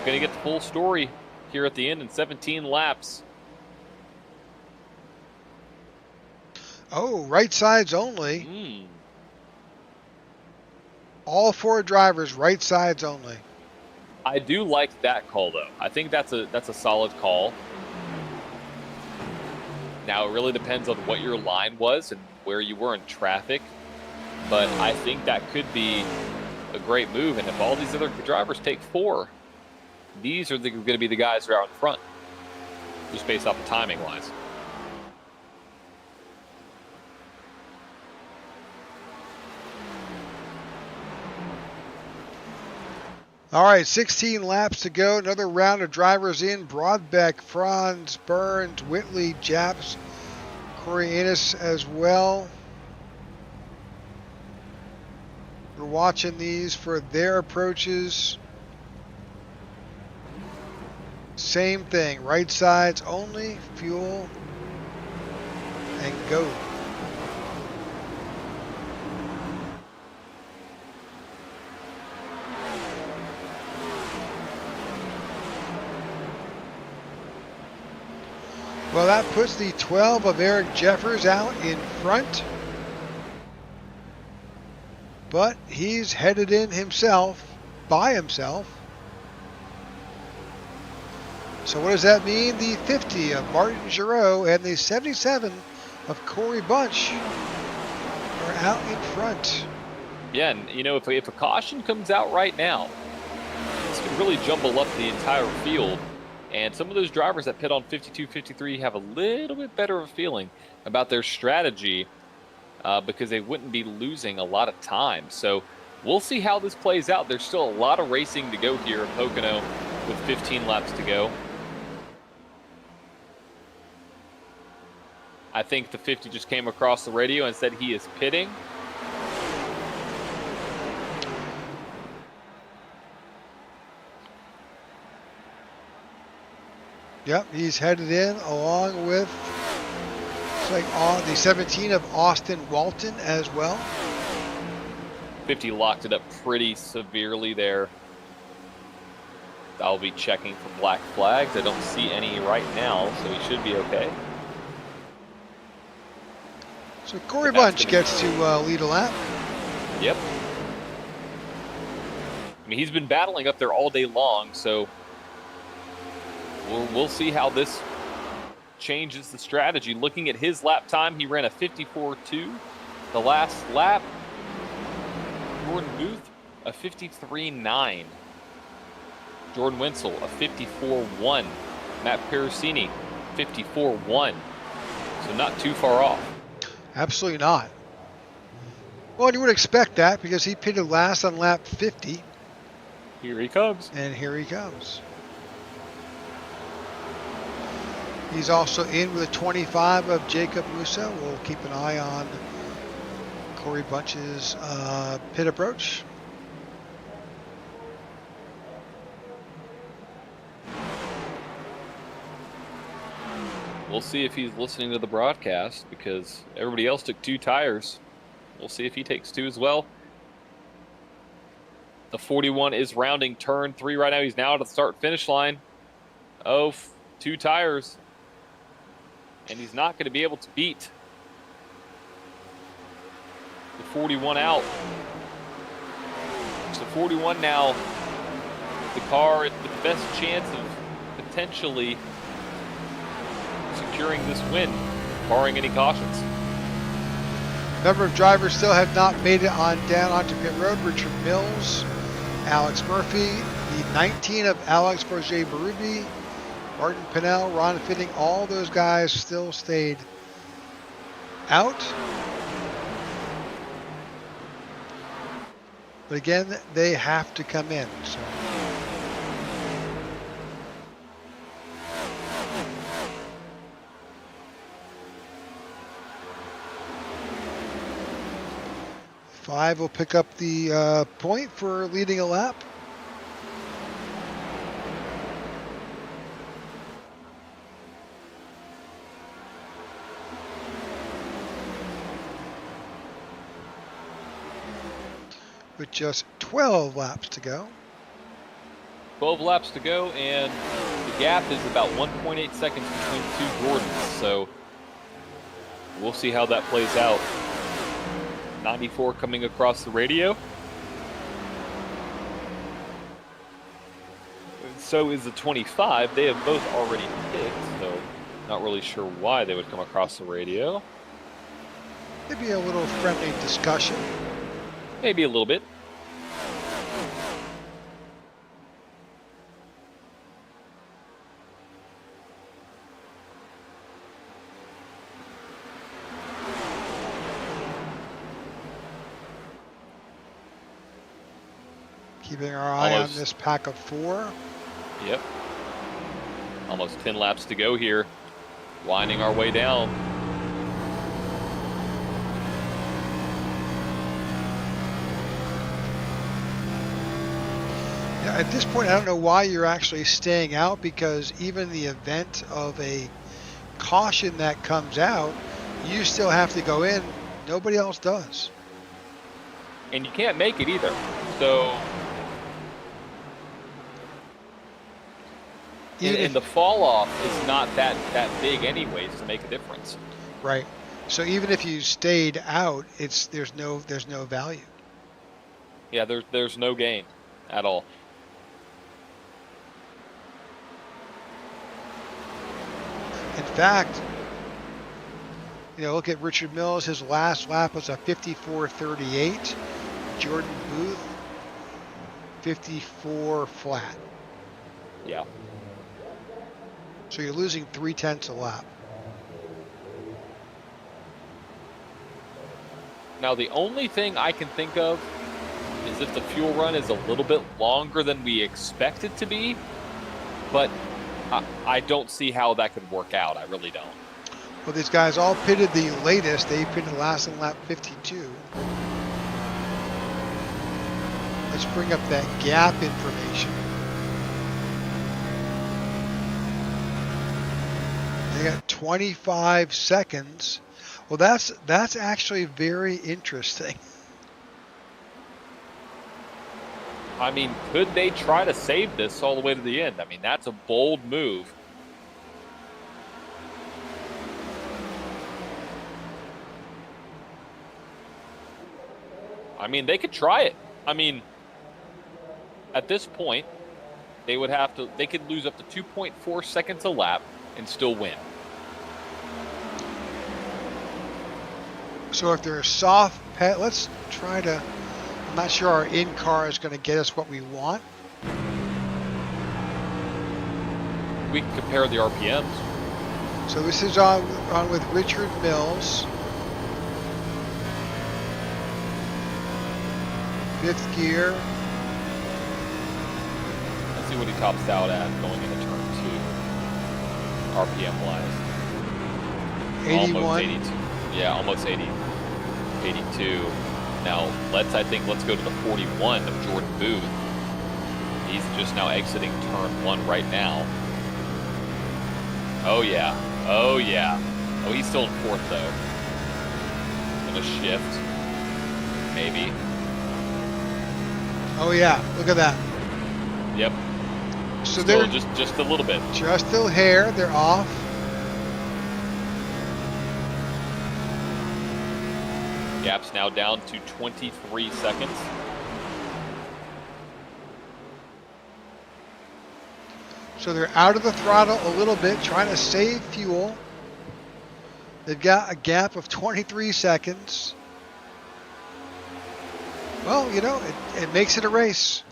going to get the full story here at the end in 17 laps. Oh, right sides only. All 4 drivers, right sides only. I do like that call, though. I think that's a solid call. Now, it really depends on what your line was and where you were in traffic, but I think that could be a great move. And if all these other drivers take 4, these are going to be the guys who are out in front, just based off the timing-wise. All right, 16 laps to go. Another round of drivers in. Broadbeck, Franz, Burns, Whitley, Japs, Corey Ennis as well. We're watching these for their approaches. Same thing, right sides only, fuel, and go. Well, that puts the 12 of Eric Jeffers out in front. But he's headed in himself, by himself. So what does that mean? The 50 of Martin Giroux and the 77 of Corey Bunch are out in front. Yeah, and you know, if a caution comes out right now, this could really jumble up the entire field. And some of those drivers that pit on 52, 53 have a little bit better of a feeling about their strategy because they wouldn't be losing a lot of time. So we'll see how this plays out. There's still a lot of racing to go here at Pocono with 15 laps to go. I think the 50 just came across the radio and said he is pitting. Yep, he's headed in along with like the 17 of Austin Walton as well. 50 locked it up pretty severely there. I'll be checking for black flags. I don't see any right now, so he should be okay. So Corey Bunch gets to lead a lap. Yep. I mean, he's been battling up there all day long, so we'll see how this changes the strategy. Looking at his lap time, he ran a 54.2 the last lap. Jordan Booth, a 53.9. Jordan Wenzel, a 54.1. Matt Pericini, 54.1. So not too far off. Absolutely not. Well, you would expect that because he pitted last on lap 50. Here he comes. And here he comes. He's also in with a 25 of Jacob Musa. We'll keep an eye on Corey Bunch's pit approach. We'll see if he's listening to the broadcast because everybody else took 2 tires. We'll see if he takes 2 as well. The 41 is rounding turn 3 right now. He's now at the start-finish line. Oh, 2 tires. And he's not going to be able to beat the 41 out. So 41 now, the car with the best chance of potentially securing this win, barring any cautions. A number of drivers still have not made it on down onto pit road. Richard Mills, Alex Murphy, the 19 of Alex Berger-Berube, Martin Pinnell, Ron Fitting, all those guys still stayed out. But again, they have to come in. So. Five will pick up the point for leading a lap. With just 12 laps to go. 12 laps to go, and the gap is about 1.8 seconds between the 2 Jordans. So we'll see how that plays out. 94 coming across the radio. And so is the 25. They have both already picked, so not really sure why they would come across the radio. Maybe a little friendly discussion. Maybe a little bit. Keeping our eye on this pack of 4. Yep. Almost 10 laps to go here. Winding our way down. Yeah, at this point, I don't know why you're actually staying out, because even the event of a caution that comes out, you still have to go in. Nobody else does. And you can't make it either. So and the fall off is not that big anyways to make a difference. Right. So even if you stayed out, there's no value. Yeah, there's no gain at all. In fact, look at Richard Mills. His last lap was a 54.38. Jordan Booth, 54 flat. Yeah. So you're losing 0.3 a lap. Now the only thing I can think of as if the fuel run is a little bit longer than we expect it to be, but I don't see how that could work out. I really don't. Well, these guys all pitted the latest. They pitted last in lap 52. Let's bring up that gap information. They got 25 seconds. Well, that's actually very interesting. I mean, could they try to save this all the way to the end? I mean, that's a bold move. I mean, they could try it. I mean, at this point, they could lose up to 2.4 seconds a lap and still win. So if they're a soft pet, let's try to, I'm not sure our in-car is going to get us what we want. We can compare the RPMs. So this is on with Richard Mills. 5th gear. Let's see what he tops out at going into turn 2. RPM wise. 81. Almost 82. Yeah, almost 80. 82. Now, let's go to the 41 of Jordan Booth. He's just now exiting turn 1 right now. Oh, yeah. Oh, yeah. Oh, he's still in 4th, though. Gonna shift. Maybe. Oh, yeah. Look at that. Yep. So Still they're just a little bit. just a hair. They're off. Gap's now down to 23 seconds. So they're out of the throttle a little bit, trying to save fuel. They've got a gap of 23 seconds. Well, you know, it makes it a race.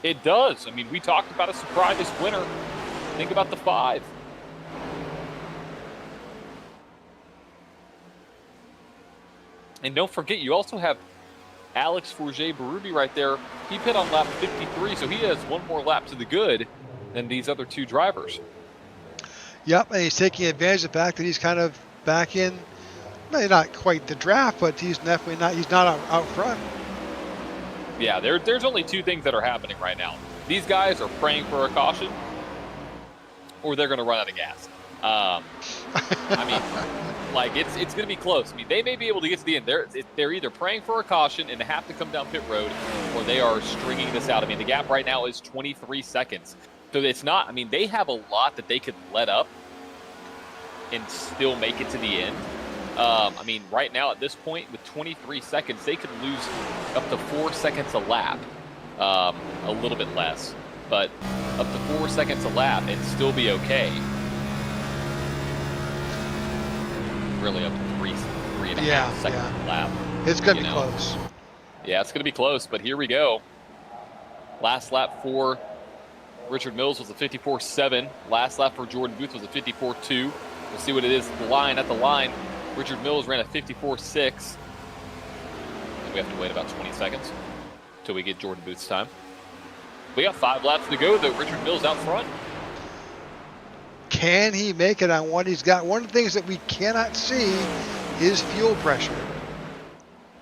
It does. I mean, we talked about a surprise winner. Think about the 5. And don't forget, you also have Alex Forget-Berube right there. He pit on lap 53, so he has one more lap to the good than these other 2 drivers. Yep, and he's taking advantage of the fact that he's kind of back in, maybe not quite the draft, but he's definitely not, he's not out front. Yeah, there's only 2 things that are happening right now. These guys are praying for a caution, or they're going to run out of gas. I mean, like, it's going to be close. I mean, they may be able to get to the end. They're either praying for a caution and have to come down pit road, or they are stringing this out. I mean, the gap right now is 23 seconds. So it's not, I mean, they have a lot that they could let up and still make it to the end. I mean, right now at this point, with 23 seconds, they could lose up to 4 seconds a lap, a little bit less, but up to 4 seconds a lap and still be okay. Really up to 3.5 seconds a lap. It's going to be close. Yeah, it's going to be close, but here we go. Last lap for Richard Mills was a 54.7. Last lap for Jordan Booth was a 54.2. We'll see what it is at the line. Richard Mills ran a 54.6. And we have to wait about 20 seconds until we get Jordan Booth's time. We got 5 laps to go, though. Richard Mills out front. Can he make it on what he's got? One of the things that we cannot see is fuel pressure.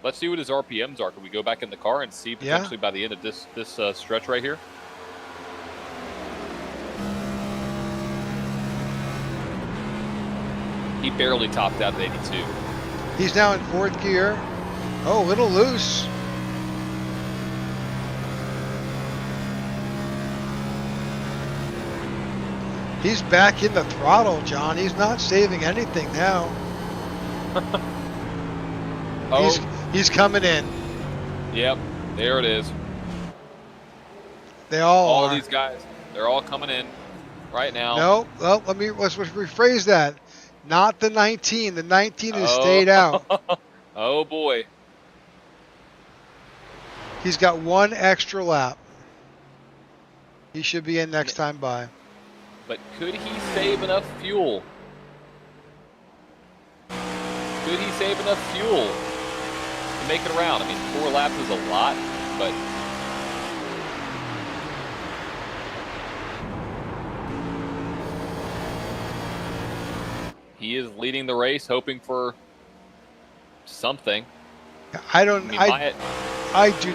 Let's see what his RPMs are. Can we go back in the car and see potentially by the end of this stretch right here? He barely topped out at 82. He's now in 4th gear. Oh, a little loose. He's back in the throttle, John. He's not saving anything now. He's coming in. Yep, there it is. They all are. These guys, they're all coming in right now. No, well, let's rephrase that. Not the 19. The 19 has stayed out. Oh boy. He's got 1 extra lap. He should be in next time by. But could he save enough fuel? Could he save enough fuel to make it around? I mean, 4 laps is a lot. but he is leading the race, hoping for something. I do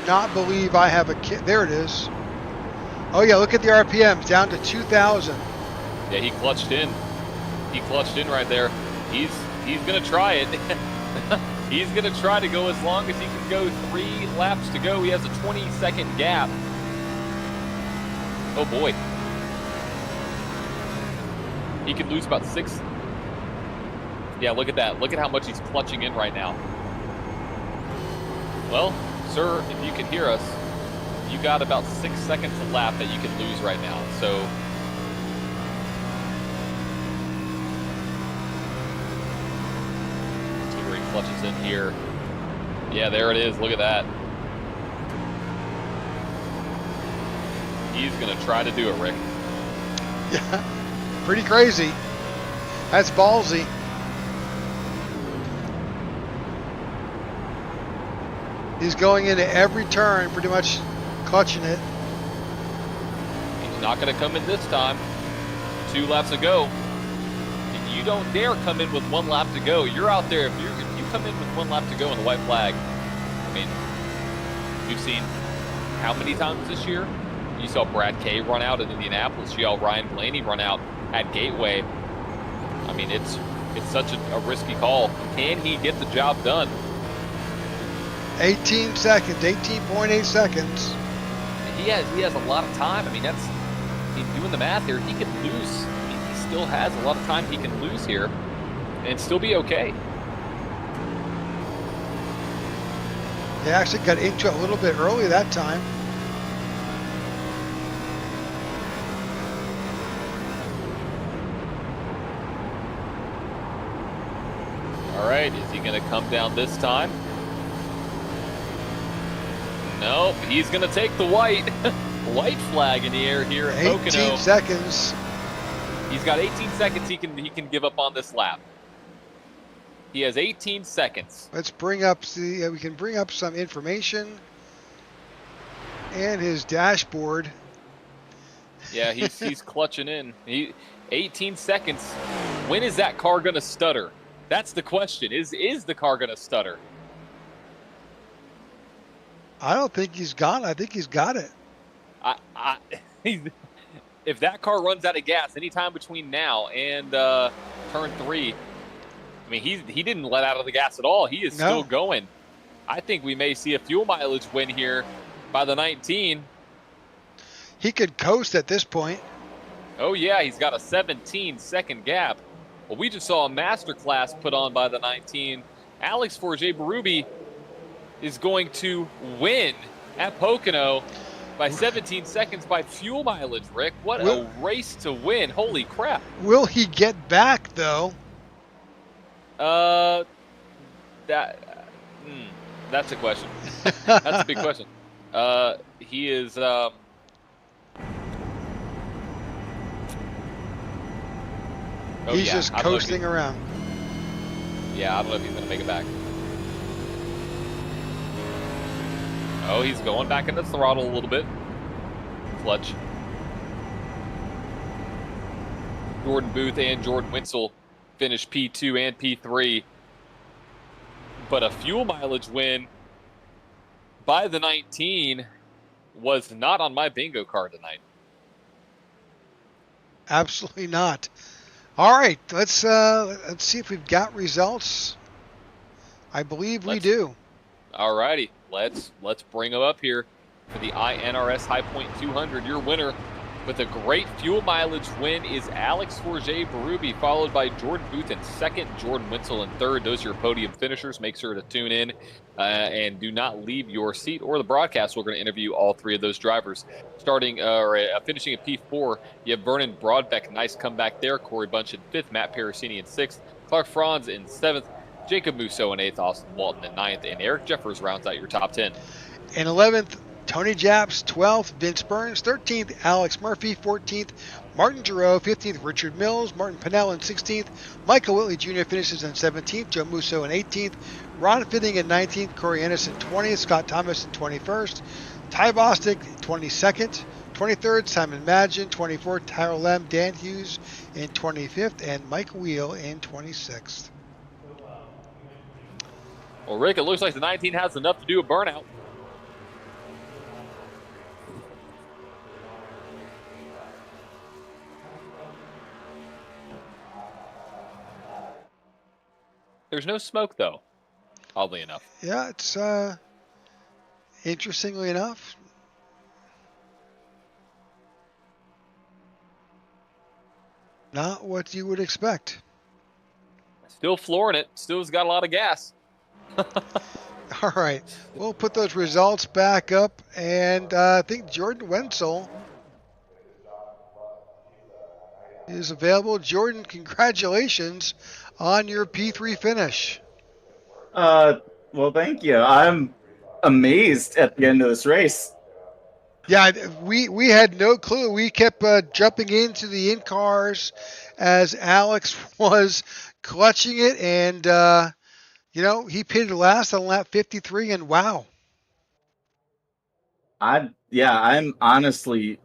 not believe I have a kit. There it is. Oh yeah, look at the RPMs down to 2,000. Yeah, he clutched in. He clutched in right there. He's gonna try it. He's gonna try to go as long as he can go. 3 laps to go. He has a 20-second gap. Oh boy. He could lose about 6. Yeah, look at that. Look at how much he's clutching in right now. Well, sir, if you can hear us, you got about 6 seconds a lap that you can lose right now. So see where he clutches in here. Yeah, there it is. Look at that. He's going to try to do it, Rick. Yeah, pretty crazy. That's ballsy. He's going into every turn, pretty much clutching it. He's not going to come in this time. 2 laps to go. And you don't dare come in with 1 lap to go. You're out there. If you come in with 1 lap to go in the white flag, I mean, you've seen how many times this year? You saw Brad Kay run out in Indianapolis. You saw Ryan Blaney run out at Gateway. I mean, it's such a risky call. Can he get the job done? 18 seconds, 18.8 seconds. He has a lot of time. I mean, he's doing the math here. He could lose. He still has a lot of time he can lose here and still be okay. They actually got into it a little bit early that time. All right, is he going to come down this time? Nope, he's going to take the white flag in the air here at Pocono. 18 seconds. He's got 18 seconds he can give up on this lap. He has 18 seconds. Let's bring up we can bring up some information and his dashboard. Yeah, he's clutching in. 18 seconds. When is that car going to stutter? That's the question. Is the car going to stutter? I don't think he's gone. I think he's got it. If that car runs out of gas anytime between now and turn 3, I mean, he didn't let out of the gas at all. He is still going. I think we may see a fuel mileage win here by the 19. He could coast at this point. Oh, yeah, he's got a 17-second gap. Well, we just saw a masterclass put on by the 19. Alex Forget-Berube is going to win at Pocono by 17 seconds by fuel mileage, Rick. What a race to win. Holy crap. Will he get back, though? That's a question. That's a big question. He is... he's just coasting around. Yeah, I don't know if he's going to make it back. Oh, he's going back in the throttle a little bit. Clutch. Jordan Booth and Jordan Winsel finished P2 and P3. But a fuel mileage win by the 19 was not on my bingo card tonight. Absolutely not. All right, let's see if we've got results. I believe we do. All righty, let's bring them up here for the iNRS High Point 200. Your winner with a great fuel mileage win is Alex Forget-Berube, followed by Jordan Booth in second, Jordan Winsel in third. Those are your podium finishers. Make sure to tune in and do not leave your seat or the broadcast. We're going to interview all 3 of those drivers. Finishing at P4, you have Vernon Broadbeck. Nice comeback there. Corey Bunch in 5th, Matt Parasini in 6th, Clark Franz in 7th, Jacob Musso in 8th, Austin Walton in 9th, and Eric Jeffers rounds out your top 10. In 11th, Tony Japs, 12th, Vince Burns, 13th, Alex Murphy, 14th, Martin Giroux, 15th. Richard Mills. Martin Pinnell in 16th. Michael Whitley Jr. finishes in 17th. Joe Musso in 18th. Ron Fitting in 19th. Corey Anderson 20th. Scott Thomas in 21st. Ty Bostic 22nd. 23rd, Simon Magin. 24th, Tyler Lem. Dan Hughes in 25th. And Mike Wheel in 26th. Well, Rick, it looks like the 19 has enough to do a burnout. There's no smoke, though, oddly enough. Yeah, it's interestingly enough. Not what you would expect. Still flooring it. Still's got a lot of gas. All right, we'll put those results back up, and I think Jordan Wenzel is available. Jordan, congratulations on your P3 finish. Well, thank you. I'm amazed at the end of this race. Yeah, we had no clue. We kept jumping into the in-cars as Alex was clutching it, and he pitted last on lap 53, and wow. I'm honestly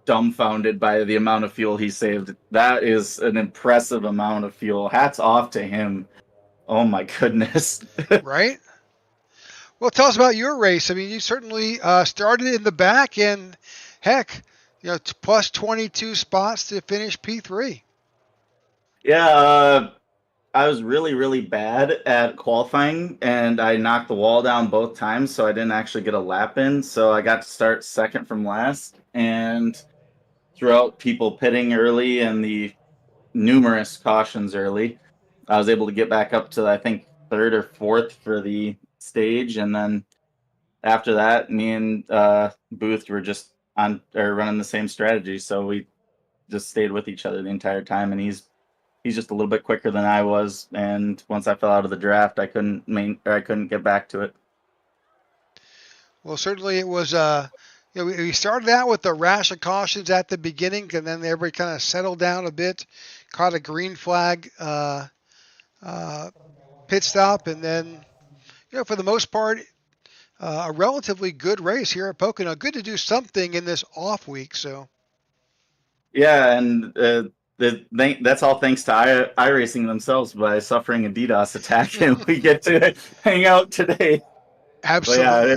dumbfounded by the amount of fuel he saved. That is an impressive amount of fuel. Hats off to him. Oh my goodness. Right? Well, tell us about your race. I mean, you certainly started in the back, and heck, plus 22 spots to finish P3. Yeah, I was really, really bad at qualifying, and I knocked the wall down both times, so I didn't actually get a lap in. So I got to start second from last, and throughout people pitting early and the numerous cautions early, I was able to get back up to, I think, third or fourth for the stage, and then after that, me and Booth were just running the same strategy, so we just stayed with each other the entire time, and he's just a little bit quicker than I was, and once I fell out of the draft, I couldn't get back to it. Well, certainly it was. We started out with the rash of cautions at the beginning, and then everybody kind of settled down a bit, caught a green flag pit stop, and then, for the most part, a relatively good race here at Pocono. Good to do something in this off week. So. Yeah, and that's all thanks to iRacing themselves by suffering a DDoS attack, and we get to hang out today. Absolutely. Yeah,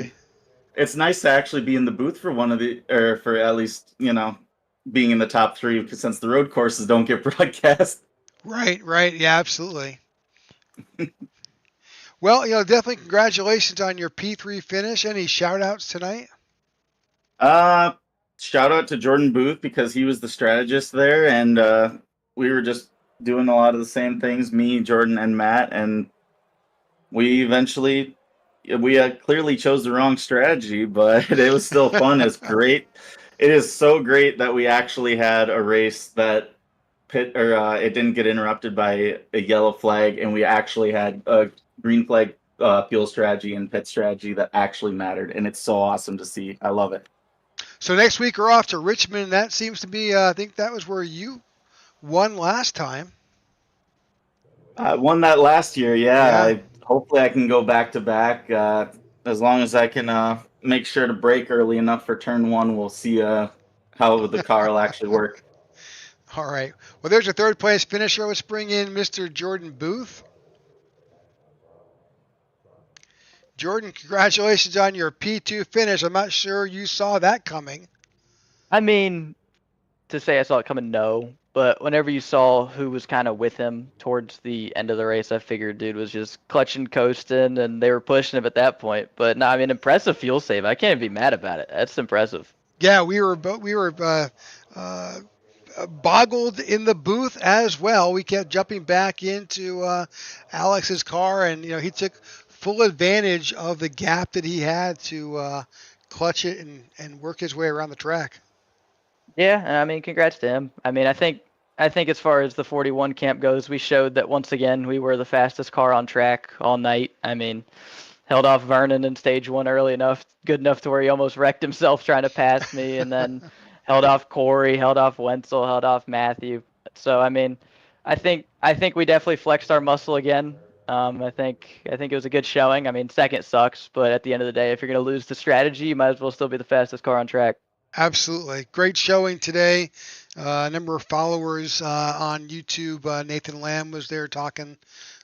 it's nice to actually be in the booth for for at least, being in the top three, since the road courses don't get broadcast. Right. Yeah, absolutely. Well, definitely congratulations on your P3 finish. Any shout outs tonight? Shout out to Jordan Booth, because he was the strategist there, and we were just doing a lot of the same things, me, Jordan, and Matt, and we clearly chose the wrong strategy, but it was still fun. It's great. It is so great that we actually had a race that it didn't get interrupted by a yellow flag, and we actually had a green flag fuel strategy and pit strategy that actually mattered, and it's so awesome to see. I love it. So next week we're off to Richmond. That seems to be, I think that was where you won last time. I won that last year, yeah. Hopefully I can go back to back. As long as I can make sure to brake early enough for turn one, we'll see how the car will actually work. All right. Well, there's your third place finisher. Let's bring in Mr. Jordan Booth. Jordan, congratulations on your P2 finish. I'm not sure you saw that coming. I mean, to say I saw it coming, no. But whenever you saw who was kind of with him towards the end of the race, I figured dude was just clutching, coasting, and they were pushing him at that point. But no, I mean, impressive fuel save. I can't be mad about it. That's impressive. Yeah, we were boggled in the booth as well. We kept jumping back into Alex's car, and he took full advantage of the gap that he had to clutch it and work his way around the track. Yeah, I mean, congrats to him. I mean, I think as far as the 41 camp goes, we showed that once again we were the fastest car on track all night. I mean, held off Vernon in stage one early enough, good enough to where he almost wrecked himself trying to pass me, and then held off Corey, held off Wenzel, held off Matthew. So I mean, I think we definitely flexed our muscle again. I think it was a good showing. I mean, second sucks, but at the end of the day, if you're gonna lose the strategy, you might as well still be the fastest car on track. Absolutely. Great showing today. A number of followers on YouTube. Nathan Lamb was there talking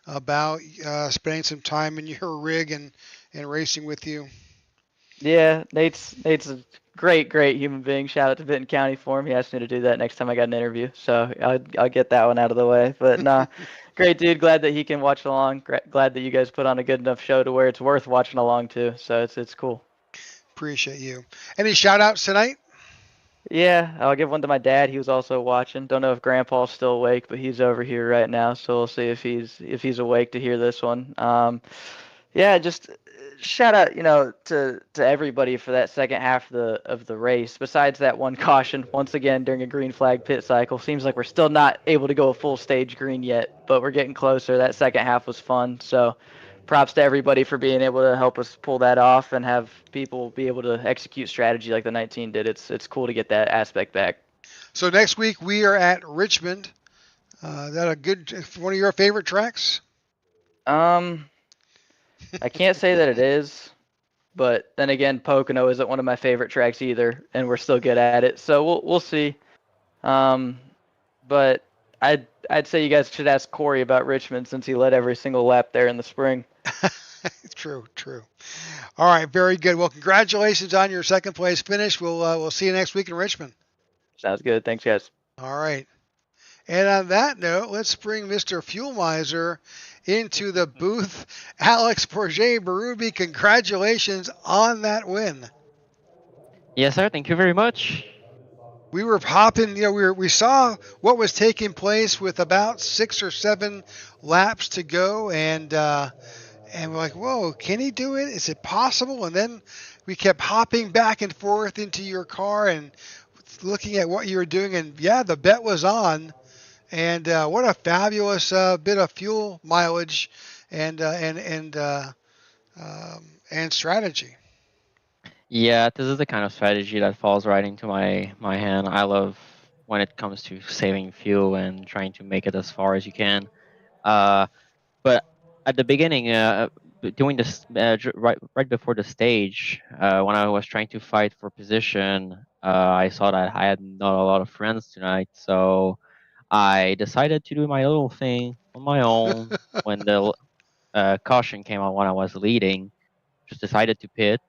about spending some time in your rig and racing with you. Yeah, Nate's a great human being. Shout out to Vinton County for him. He asked me to do that next time I got an interview, so I'll get that one out of the way. But nah, great dude. Glad that he can watch along. Glad that you guys put on a good enough show to where it's worth watching along to. So it's cool. Appreciate you. Any shout outs tonight? Yeah, I'll give one to my dad. He was also watching. Don't know if Grandpa's still awake, but he's over here right now, so we'll see if he's awake to hear this one. Yeah, just shout out, to everybody for that second half of the race. Besides that one caution, once again during a green flag pit cycle, seems like we're still not able to go a full stage green yet, but we're getting closer. That second half was fun, so props to everybody for being able to help us pull that off and have people be able to execute strategy like the 19 did. It's cool to get that aspect back. So next week we are at Richmond. Is that a good one of your favorite tracks? I can't say that it is, but then again, Pocono isn't one of my favorite tracks either, and we're still good at it. So we'll see. But I'd say you guys should ask Corey about Richmond since he led every single lap there in the spring. True. All right, very good. Well, congratulations on your second place finish. We'll see you next week in Richmond. Sounds good. Thanks, guys. All right. And on that note, let's bring Mr. Fuel Miser into the booth. Alex Bourget-Berube, congratulations on that win. Yes, sir. Thank you very much. We were hopping, we saw what was taking place with about 6 or 7 laps to go, and we're like, whoa, can he do it? Is it possible? And then we kept hopping back and forth into your car and looking at what you were doing, and yeah, the bet was on. And what a fabulous bit of fuel mileage and strategy. Yeah, this is the kind of strategy that falls right into my hand. I love when it comes to saving fuel and trying to make it as far as you can. But at the beginning, doing this right before the stage, when I was trying to fight for position, I saw that I had not a lot of friends tonight, so I decided to do my little thing on my own when the caution came out when I was leading. Just decided to pit,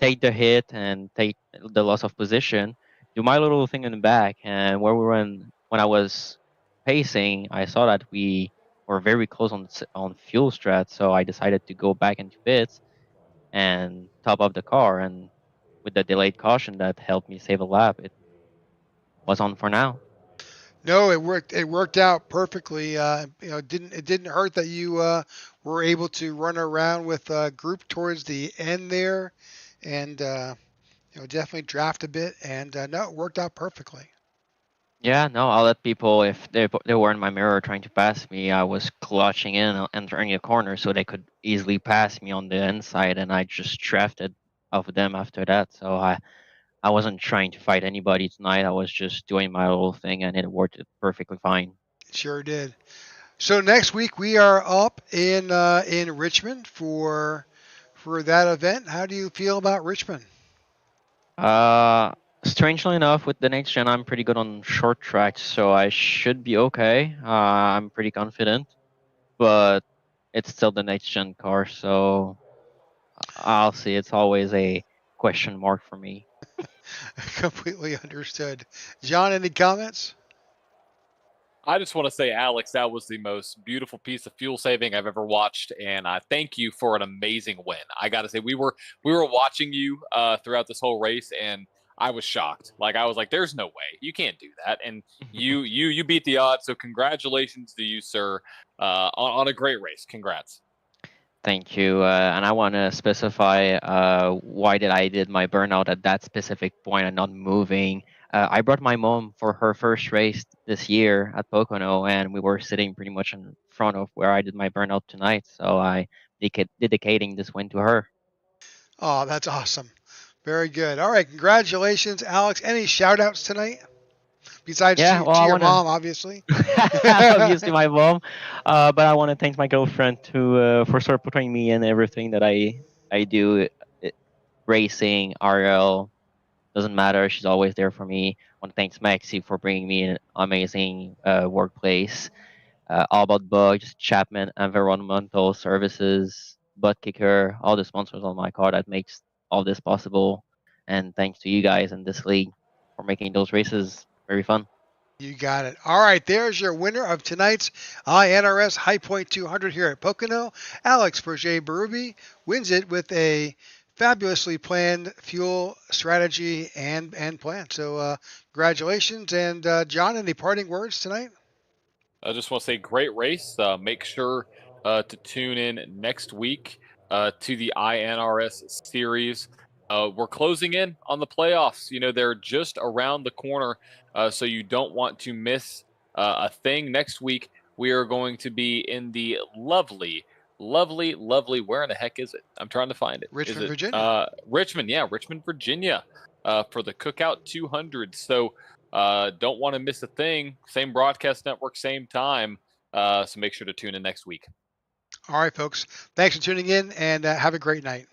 take the hit, and take the loss of position. Do my little thing in the back, and where we were when I was pacing, I saw that we were very close on fuel strat. So I decided to go back into pits and top up the car. And with the delayed caution that helped me save a lap, it was on for now. No, it worked. It worked out perfectly. It didn't hurt that you were able to run around with a group towards the end there, and definitely draft a bit. And no, it worked out perfectly. Yeah, no, I'll let people, if they were in my mirror trying to pass me, I was clutching in and turning a corner so they could easily pass me on the inside, and I just drafted off of them after that. So I wasn't trying to fight anybody tonight. I was just doing my little thing, and it worked perfectly fine. Sure did. So next week we are up in Richmond for that event. How do you feel about Richmond? Strangely enough, with the next gen, I'm pretty good on short tracks, so I should be okay. I'm pretty confident, but it's still the next gen car, so I'll see. It's always a question mark for me. Completely understood. John, any comments? I just want to say, Alex, that was the most beautiful piece of fuel saving I've ever watched, and I thank you for an amazing win. I got to say, we were watching you throughout this whole race, and I was shocked. Like, I was like, "There's no way you can't do that," and you beat the odds. So congratulations to you, sir, on a great race. Congrats. Thank you, and I want to specify why I did my burnout at that specific point and not moving. I brought my mom for her first race this year at Pocono, and we were sitting pretty much in front of where I did my burnout tonight. So I dedicating this win to her. Oh, that's awesome. Very good. All right, congratulations, Alex. Any shout-outs tonight? Besides Yeah, to well, I your want to mom, obviously. obviously my mom, but I want to thank my girlfriend for supporting me in everything that I do, racing, RL, doesn't matter. She's always there for me. I want to thank Maxi for bringing me an amazing workplace. All About Bugs, Chapman Environmental Services, Butt Kicker, all the sponsors on my car that makes all this possible. And thanks to you guys in this league for making those races very fun. You got it. All right, there's your winner of tonight's iNRS High Point 200 here at Pocono. Alex Berger-Berube wins it with a fabulously planned fuel strategy and plan. So congratulations. And John, any parting words tonight? I just want to say great race. Make sure to tune in next week to the iNRS series. We're closing in on the playoffs. You know, they're just around the corner, so you don't want to miss a thing. Next week, we are going to be in the lovely, where in the heck is it? I'm trying to find it. Richmond, Is it Virginia. Richmond? Yeah, Richmond, Virginia, for the Cookout 200. So don't want to miss a thing. Same broadcast network, same time. So make sure to tune in next week. All right, folks. Thanks for tuning in and have a great night.